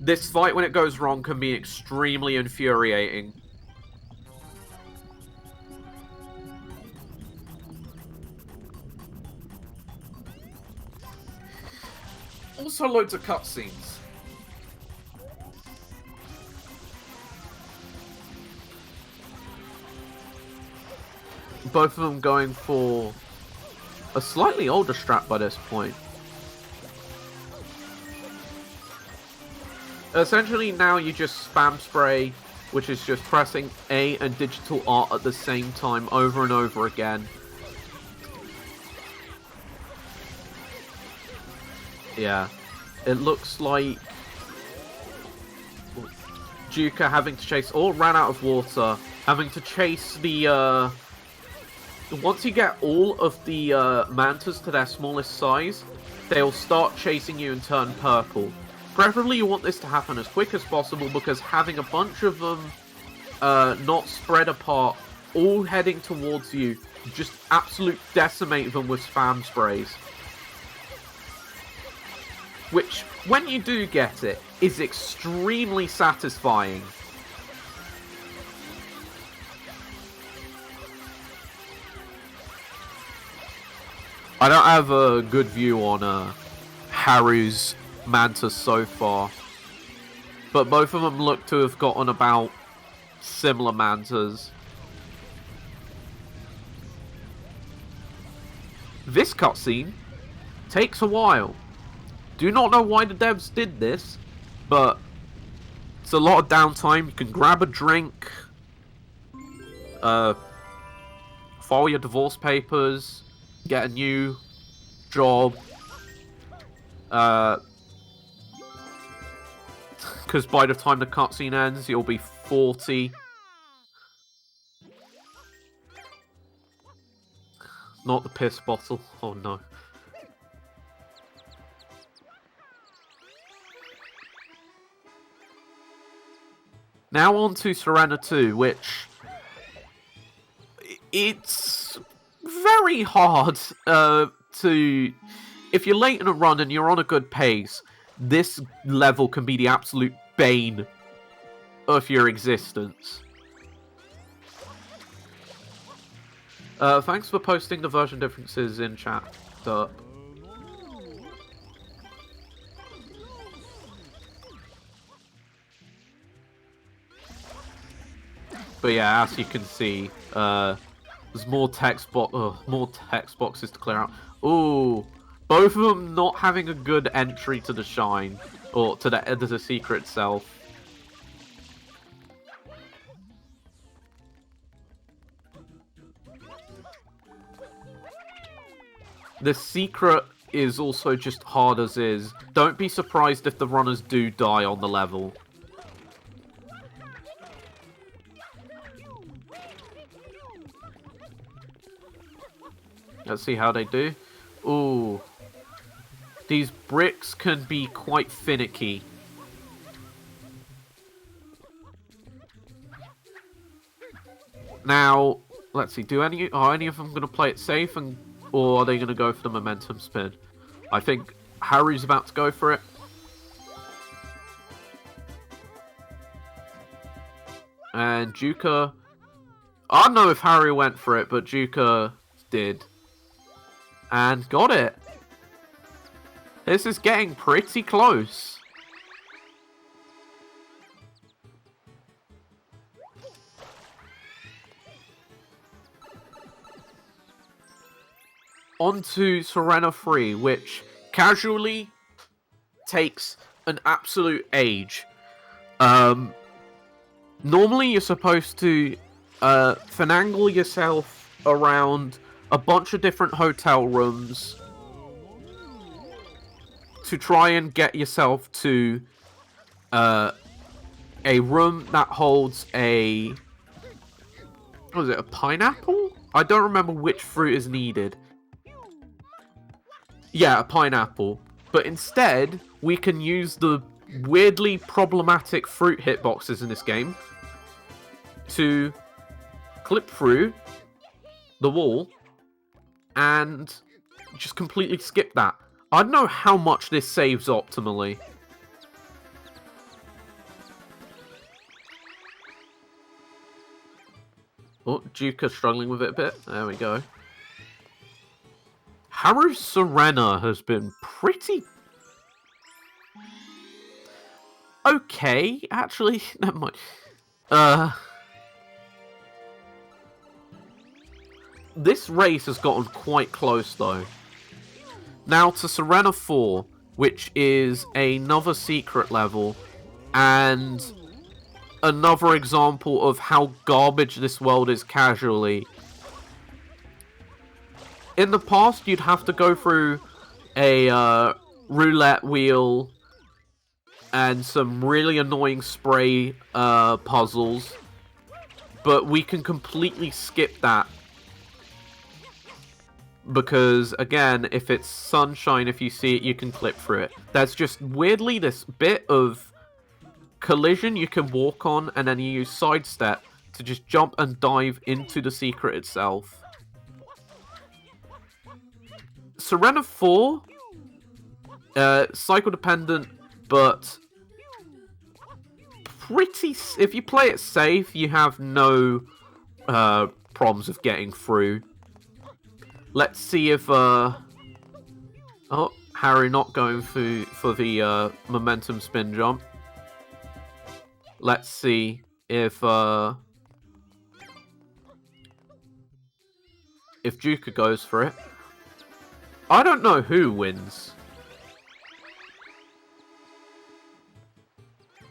This fight, when it goes wrong, can be extremely infuriating. Also loads of cutscenes. Both of them going for a slightly older strat by this point. Essentially now you just spam spray which is just pressing A and digital art at the same time over and over again. Yeah, it looks like Juka having to chase, or ran out of water, having to chase the, once you get all of the mantas to their smallest size, they'll start chasing you and turn purple. Preferably you want this to happen as quick as possible, because having a bunch of them not spread apart, all heading towards you, just absolute decimate them with spam sprays. Which, when you do get it, is extremely satisfying. I don't have a good view on Haru's Manta so far, but both of them look to have gotten about similar Mantas. This cutscene takes a while. Do not know why the devs did this, but it's a lot of downtime. You can grab a drink, file your divorce papers, get a new job, because by the time the cutscene ends, you'll be 40. Not the piss bottle. Oh no. Now on to Serena 2, which it's very hard to... If you're late in a run and you're on a good pace, this level can be the absolute bane of your existence. Thanks for posting the version differences in chat. But yeah, as you can see, there's more text boxes to clear out. Ooh, both of them not having a good entry to the Shine, or to the secret itself. The secret is also just hard as is. Don't be surprised if the runners do die on the level. Let's see how they do. Ooh. These bricks can be quite finicky. Now, let's see. Are any of them going to play it safe, or are they going to go for the momentum spin? I think Haru's about to go for it. And Juka... I don't know if Haru went for it, but Juka did. And got it. This is getting pretty close. On to Serena 3, which casually takes an absolute age. Normally you're supposed to finagle yourself around a bunch of different hotel rooms to try and get yourself to a room that holds a... what was it, a pineapple? I don't remember which fruit is needed. Yeah, a pineapple. But instead, we can use the weirdly problematic fruit hitboxes in this game to clip through the wall and just completely skip that. I don't know how much this saves optimally. Oh, Juka's struggling with it a bit. There we go. Harusrl has been pretty... okay, actually. Never mind. This race has gotten quite close, though. Now to Serena 4, which is another secret level, and another example of how garbage this world is casually. In the past, you'd have to go through a roulette wheel and some really annoying spray puzzles, but we can completely skip that. Because, again, if it's sunshine, if you see it, you can clip through it. There's just, weirdly, this bit of collision you can walk on, and then you use sidestep to just jump and dive into the secret itself. Serena 4, cycle-dependent, but pretty... If you play it safe, you have no problems of getting through. Let's see if, oh, Harry not going for the, momentum spin jump. Let's see if Juka goes for it. I don't know who wins.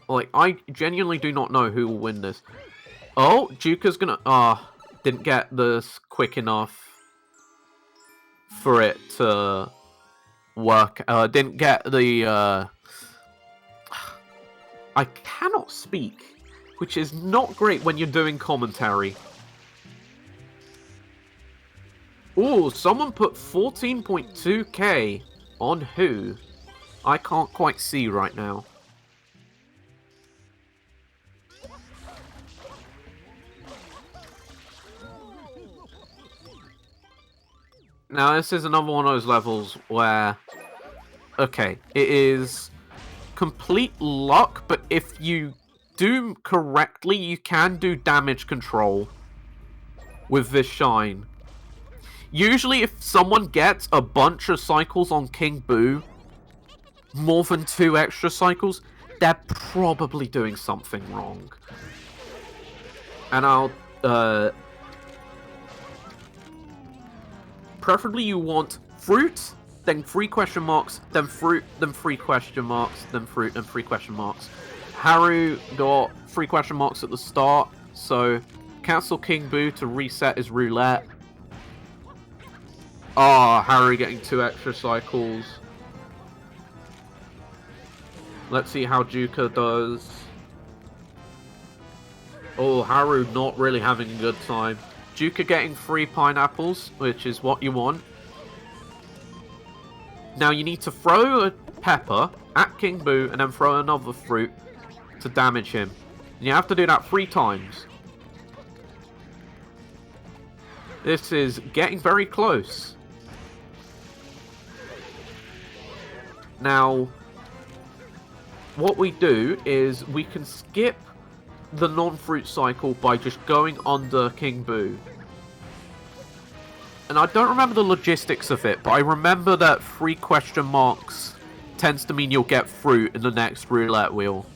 Like, I genuinely do not know who will win this. Oh, Juka's gonna, didn't get this quick enough for it to work. Didn't get the, I cannot speak, which is not great when you're doing commentary. Ooh, someone put 14.2k on who? I can't quite see right now. Now, this is another one of those levels where, okay, it is complete luck, but if you do correctly, you can do damage control with this shine. Usually, if someone gets a bunch of cycles on King Boo, more than 2 extra cycles, they're probably doing something wrong. And I'll, preferably you want fruit, then 3 question marks, then fruit, then 3 question marks, then fruit, then 3 question marks. Haru got 3 question marks at the start, so cancel King Boo to reset his roulette. Haru getting 2 extra cycles. Let's see how Juka does. Oh, Haru not really having a good time. Juka getting 3 pineapples, which is what you want. Now you need to throw a pepper at King Boo and then throw another fruit to damage him. And you have to do that 3 times. This is getting very close. Now, what we do is we can skip the non-fruit cycle by just going under King Boo. And I don't remember the logistics of it, but I remember that 3 question marks tends to mean you'll get fruit in the next roulette wheel.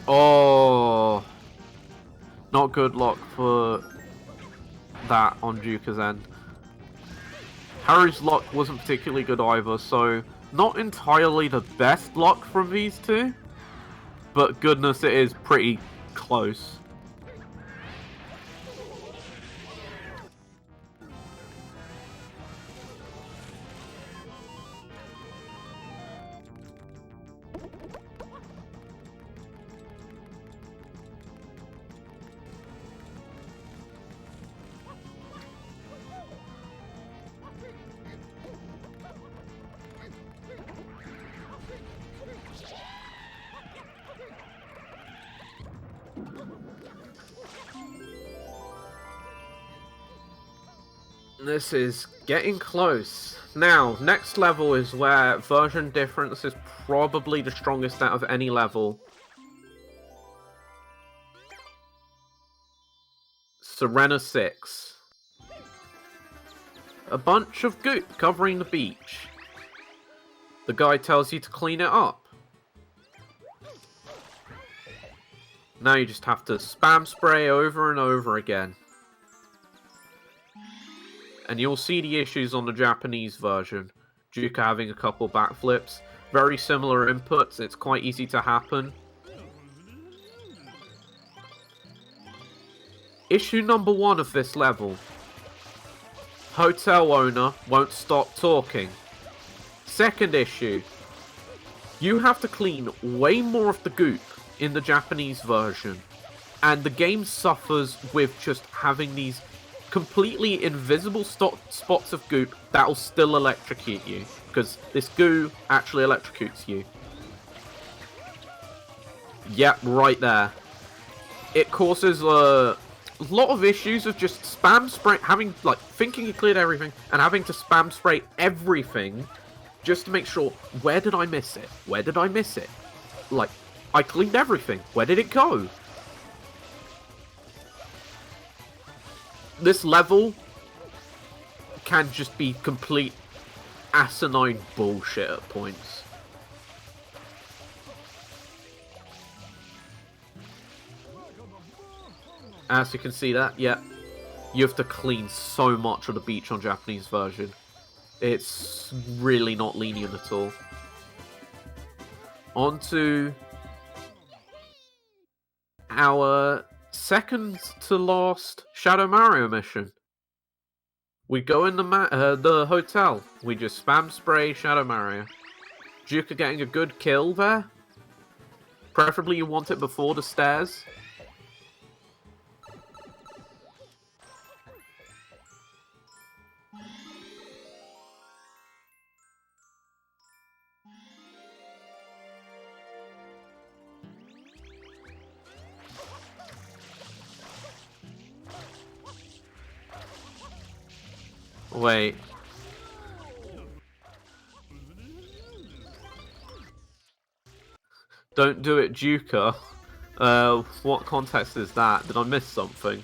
Oh, not good luck for that on Juka's end. Harry's luck wasn't particularly good either, so not entirely the best luck from these two, but goodness, it is pretty close. This is getting close. Now, next level is where version difference is probably the strongest out of any level. Serena 6. A bunch of goop covering the beach. The guy tells you to clean it up. Now you just have to spam spray over and over again. And you'll see the issues on the Japanese version. Juka having a couple backflips. Very similar inputs, it's quite easy to happen. Issue number 1 of this level. Hotel owner won't stop talking. Second issue. You have to clean way more of the goop in the Japanese version. And the game suffers with just having these completely invisible spots of goop that will still electrocute you. Because this goo actually electrocutes you. Yep, right there. It causes a lot of issues of just spam spray, thinking you cleared everything, and having to spam spray everything just to make sure, where did I miss it? Where did I miss it? Like, I cleaned everything. Where did it go? This level can just be complete asinine bullshit at points. As you can see that, yeah, you have to clean so much of the beach on Japanese version. It's really not lenient at all. On to our second to last Shadow Mario mission. We go in the hotel. We just spam spray Shadow Mario. Juka getting a good kill there. Preferably you want it before the stairs. Wait. Don't do it, Juka. What context is that? Did I miss something?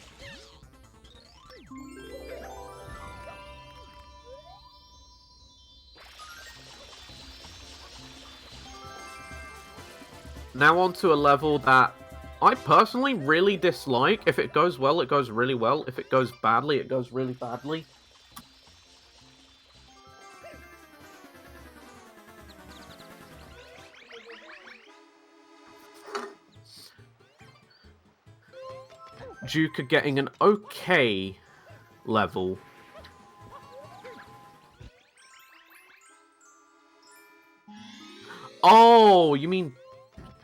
Now on to a level that I personally really dislike. If it goes well, it goes really well. If it goes badly, it goes really badly. Juka getting an okay level. Oh, you mean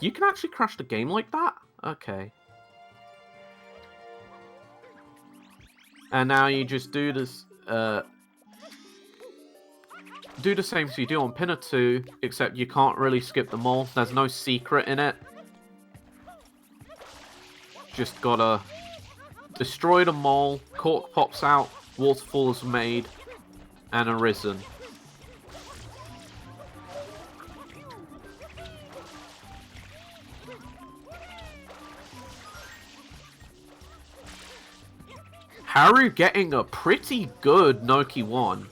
you can actually crash the game like that? Okay. And now you just do this, do the same as you do on Pinner 2, except you can't really skip the mole. There's no secret in it. Just gotta destroy the mole, cork pops out, waterfall is made, and arisen. Haru getting a pretty good Nokia 1.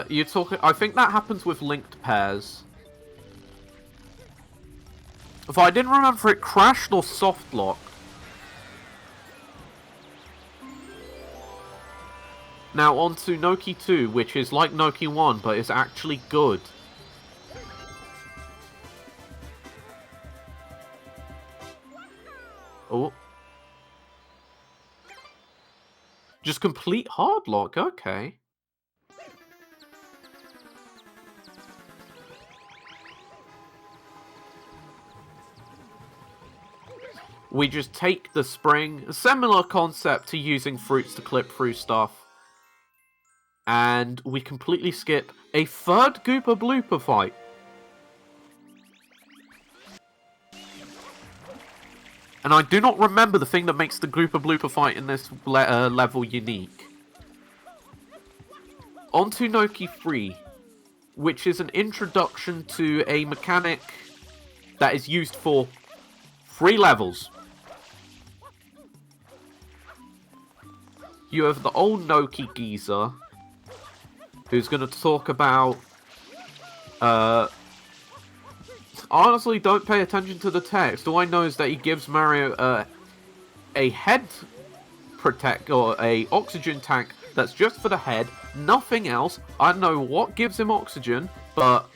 You're talking... I think that happens with linked pairs. If I didn't remember, it crashed or soft locked. Now on to Nokia 2, which is like Nokia 1, but is actually good. Oh. Just complete hard lock, okay. We just take the spring, a similar concept to using fruits to clip through stuff. And we completely skip a third Gooper Blooper fight. And I do not remember the thing that makes the Gooper Blooper fight in this level unique. onto Nokia 3, which is an introduction to a mechanic that is used for 3 levels. You have the old Nokia geezer, who's going to talk about... honestly, don't pay attention to the text. All I know is that he gives Mario a head protect, or a oxygen tank that's just for the head, nothing else. I don't know what gives him oxygen, but...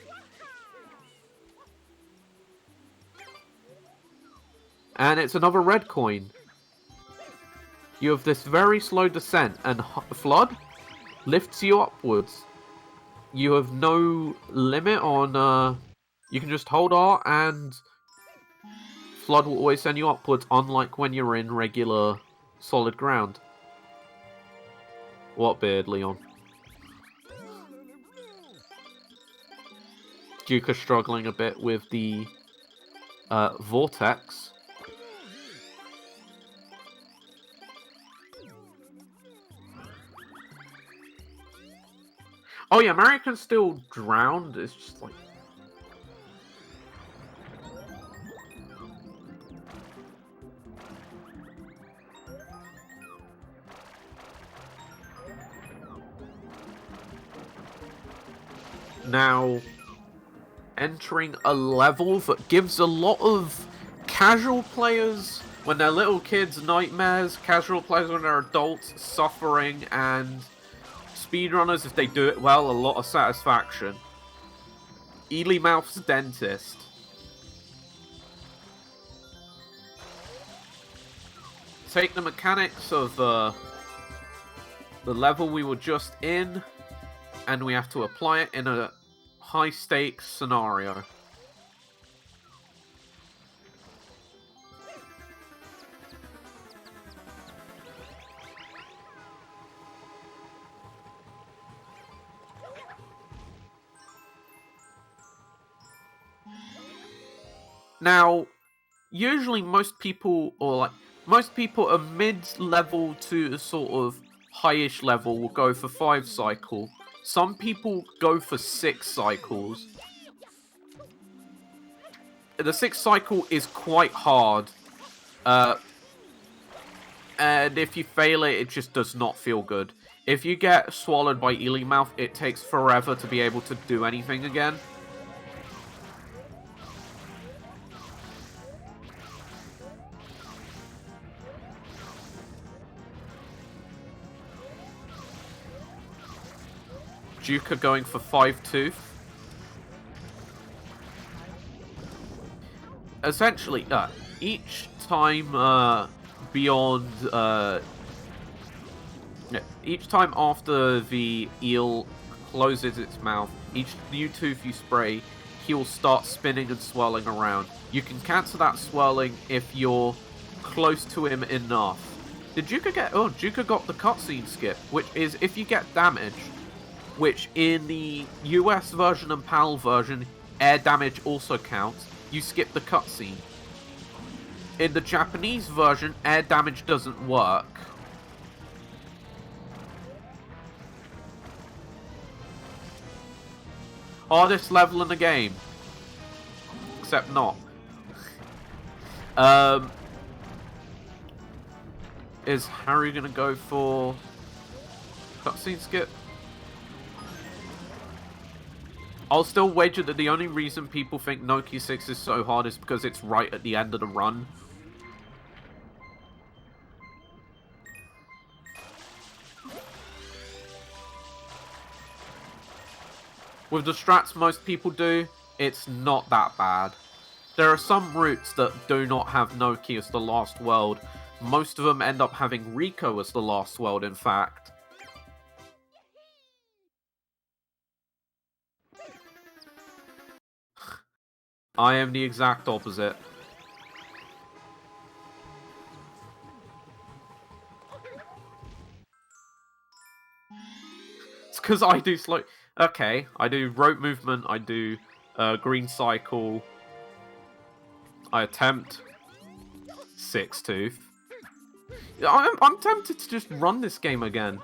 And it's another red coin. You have this very slow descent, and Flood lifts you upwards. You have no limit on, you can just hold R, and Flood will always send you upwards, unlike when you're in regular solid ground. What beard, Leon? Juka struggling a bit with the vortex. Oh yeah, Mario can still drown. It's just like... Now, entering a level that gives a lot of casual players, when they're little kids, nightmares, casual players when they're adults, suffering, and speedrunners, if they do it well, a lot of satisfaction. Eel Mouth's Dentist. Take the mechanics of the level we were just in, and we have to apply it in a high-stakes scenario. Now, usually most people are mid-level to a sort of high-ish level will go for 5 cycle. Some people go for 6 cycles. The 6th cycle is quite hard. And if you fail it, it just does not feel good. If you get swallowed by Eel Mouth, it takes forever to be able to do anything again. Juka going for 5 tooth. Essentially, each time beyond, each time after the eel closes its mouth, each new tooth you spray, he'll start spinning and swirling around. You can cancel that swirling if you're close to him enough. Did Juka get... Oh, Juka got the cutscene skip, which is if you get damage, which in the US version and PAL version, air damage also counts, you skip the cutscene. In the Japanese version, air damage doesn't work. Hardest level in the game. Except not. Is Harry gonna go for cutscene skip? I'll still wager that the only reason people think Nokia 6 is so hard is because it's right at the end of the run. With the strats most people do, it's not that bad. There are some routes that do not have Nokia as the last world. Most of them end up having Rico as the last world, in fact. I am the exact opposite. It's because I do slow... Okay, I do rope movement, I do green cycle. I attempt 6 tooth. I'm tempted to just run this game again.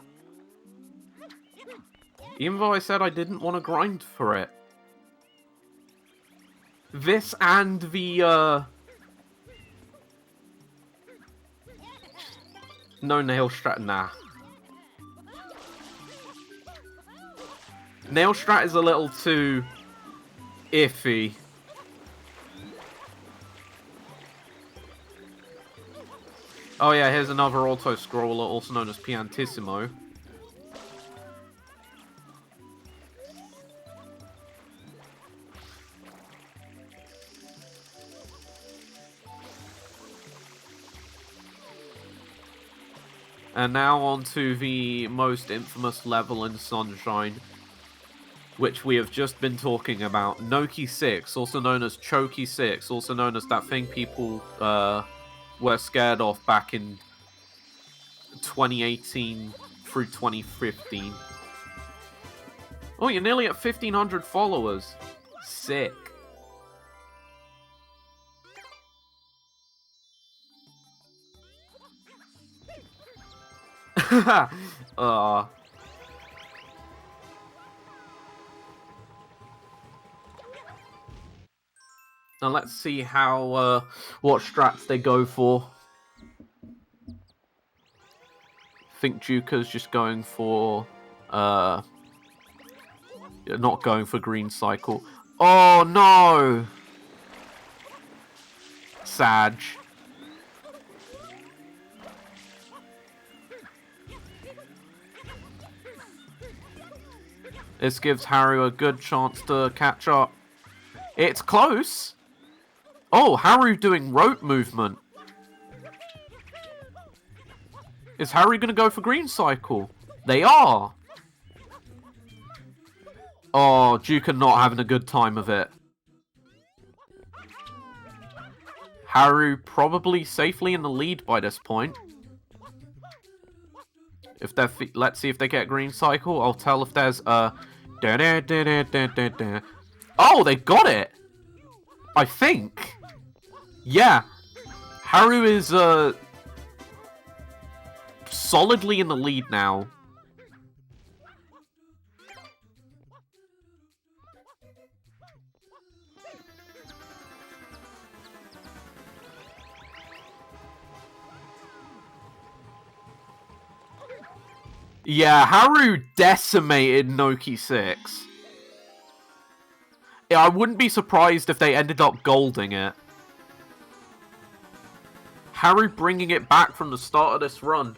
Even though I said I didn't want to grind for it. This and the, no nail strat, nah. Nail strat is a little too iffy. Oh yeah, here's another auto-scroller, also known as Piantissimo. And now on to the most infamous level in Sunshine, which we have just been talking about. Noki 6, also known as Choki 6, also known as that thing people were scared of back in 2018 through 2015. Oh, you're nearly at 1,500 followers. Sick. Now let's see how what strats they go for. I think Juka's just going for not going for green cycle. Oh no! Sag. This gives Haru a good chance to catch up. It's close! Oh, Haru doing rope movement. Is Haru gonna go for green cycle? They are! Oh, Juka not having a good time of it. Haru probably safely in the lead by this point. If they're let's see if they get green cycle. I'll tell if there's a... Oh, they got it! I think. Yeah. Haru is solidly in the lead now. Yeah, Haru decimated Noki 6. Yeah, I wouldn't be surprised if they ended up golding it. Haru bringing it back from the start of this run.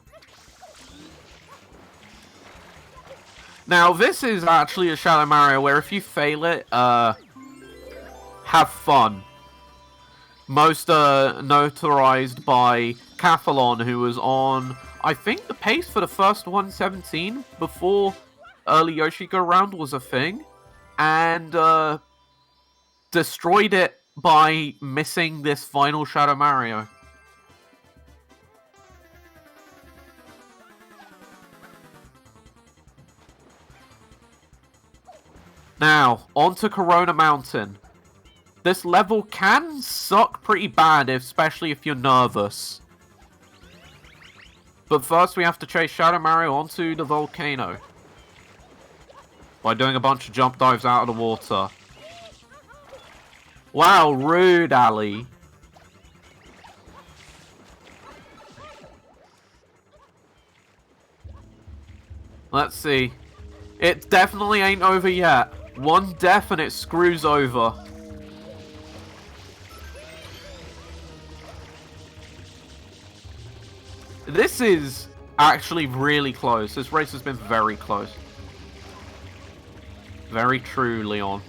Now, this is actually a Shadow Mario where if you fail it, have fun. Most notarized by Cathalon, who was on... I think the pace for the first 117 before early Yoshi Go Round was a thing, and destroyed it by missing this final Shadow Mario. Now, on to Corona Mountain. This level can suck pretty bad, especially if you're nervous. But first we have to chase Shadow Mario onto the volcano. By doing a bunch of jump dives out of the water. Wow, rude, Ali. Let's see. It definitely ain't over yet. One death and it screws over. This is actually really close. This race has been very close. Very true, Leon.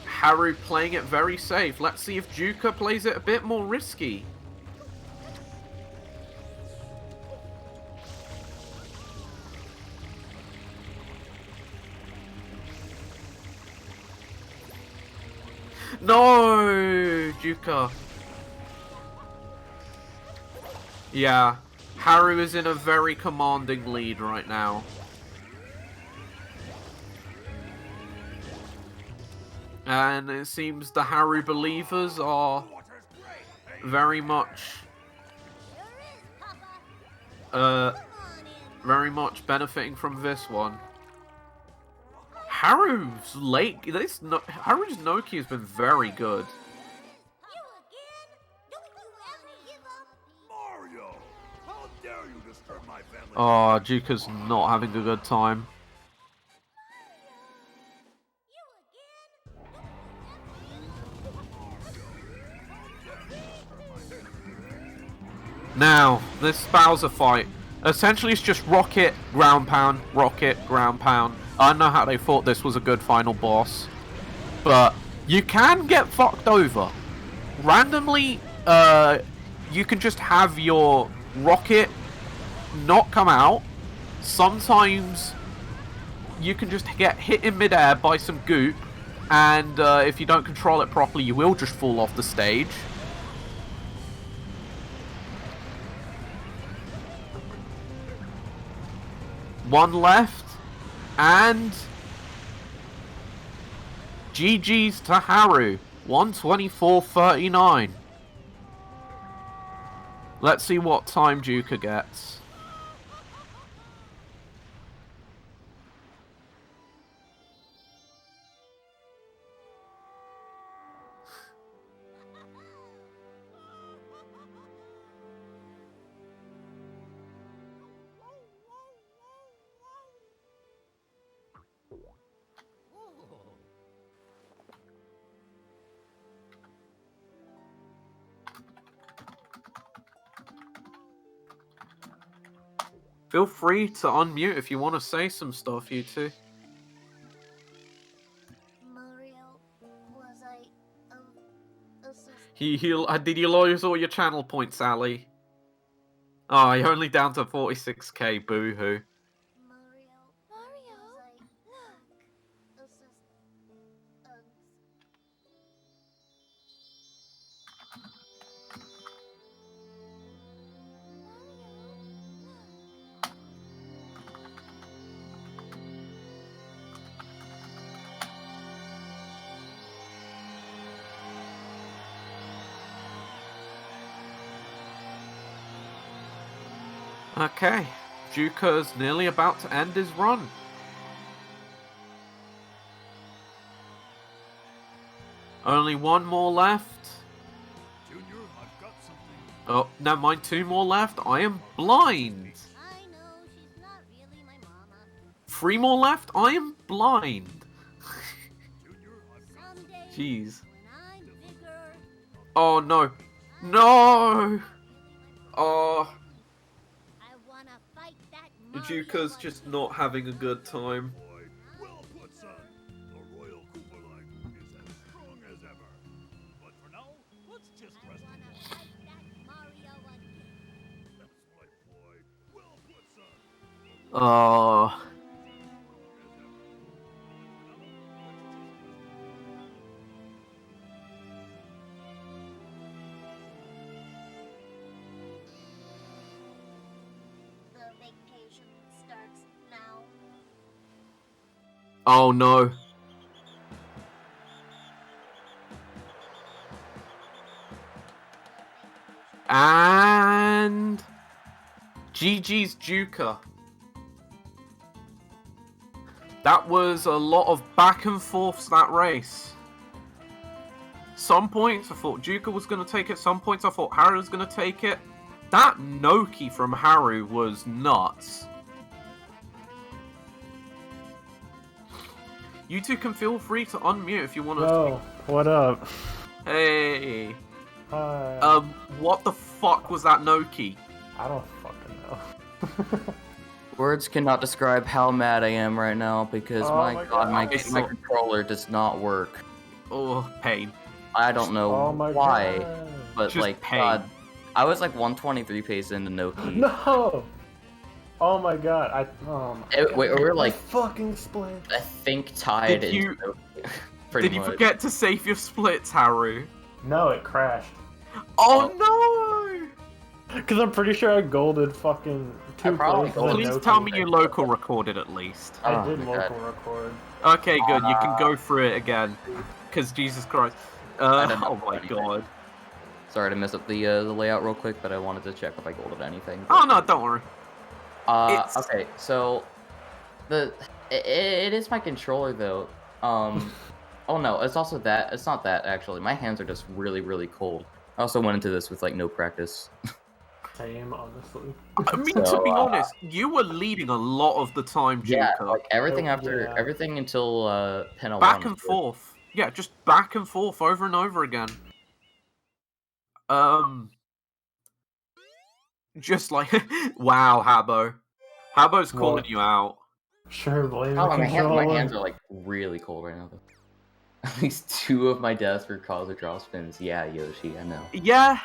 Haru playing it very safe. Let's see if Juka plays it a bit more risky. No, Juka. Yeah, Haru is in a very commanding lead right now. And it seems the Haru believers are very much very much benefiting from this one. Haru's Haru's Nokia has been very good. Mario! How dare you disturb my family? Oh, Juka's not having a good time. Now, this Bowser fight, essentially it's just rocket, ground pound, rocket, ground pound. I don't know how they thought this was a good final boss, but you can get fucked over. Randomly, you can just have your rocket not come out. Sometimes you can just get hit in midair by some goop, and if you don't control it properly, you will just fall off the stage. One left, and GG's to Haru, 124.39. Let's see what time Juka gets. Feel free to unmute if you want to say some stuff, you two. Mario, was I Did you lose all your channel points, Ali? Oh, you're only down to 46k, boo-hoo. Mario, was I Okay, Juka's nearly about to end his run. Only one more left. Junior, I've got something. Oh, never mind, two more left. I am blind. I know, she's not really my mama. Three more left. I am blind. Junior, I've got Someday, Jeez. when I'm bigger, Oh no. No. Oh, I wanna fight that Mario Juka's just not having a good time. boy. Well put, son. The Royal Koopa line is as strong as ever. But for now, let's just I rest a wanna while. fight that Mario again. That's my boy. Well put, son. Oh. The vacation starts now. Oh no. And GG's Juka. That was a lot of back and forths, that race. Some points I thought Juka was going to take it, some points I thought Haru was going to take it. That Noki from Haru was nuts. You two can feel free to unmute if you want to. Yo, what up? Hey. Hi. What the fuck was that Noki? I don't fucking know. Words cannot describe how mad I am right now because Oh my my god, my God. controller does not work. Oh, pain. I don't know Oh my why, god. but Just like, pain. god, I was like 123 pace into Noki. No! Oh my god, Wait, we're like, fucking split. I think tied Did into you- Noki. Pretty Did you much. forget to save your splits, Haru? No, it crashed. Oh no! Cause I'm pretty sure I golded fucking I 2 probably plays. golded Please with tell Nokia. me you local recorded at least. I Oh did my God. local record. Okay, good. You can go through it again. because Jesus Christ. I don't know Oh my anything. god. Sorry to mess up the layout real quick, but I wanted to check if I golded anything. Oh no, don't worry. It's- Okay, so it is my controller though. Oh no, it's also that. It's not that actually. My hands are just really, really cold. I also went into this with like no practice. Same, honestly. I mean, to So, be honest, you were leading a lot of the time, Yeah, Juka. like everything Oh, after yeah. everything until Pena Back 1. and forth. Yeah, just back and forth over and over again. Just like, wow, Habbo. Habbo's calling What? you out. Sure, blame Oh, the my controller. hands are like really cold right now. Though. At least 2 of my deaths were cause of draw spins. Yeah, Yoshi, I know. Yeah,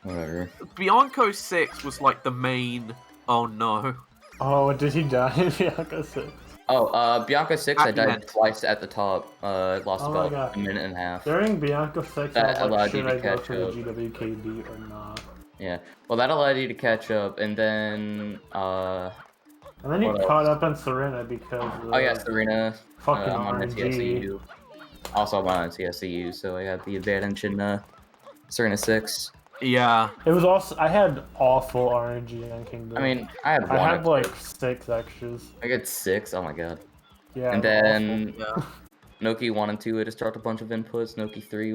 Whatever. Bianco 6 was like the main. Oh no. Oh, did he die in Bianco 6? Oh, Bianca 6, At I the died end. twice at the top. I lost Oh my about God. a minute and a half. During Bianco 6, That I was like, allowed you should to I go catch for the up. GWKB or not? Yeah, well, that allowed you to catch up, and then, And then he what caught else? up in Serena because of Oh yeah, Serena. fucking I'm on the RNG. TSCU. Also, I'm on TSCU, so I have the advantage in Serena 6. Yeah. It was also, I had awful RNG on Kingdom. I mean, I had 1 I had extra. like 6 extras. I got 6, oh my god. Yeah, And it was then Yeah. Nokia 1 and 2 had to start a bunch of inputs. Nokia 3 was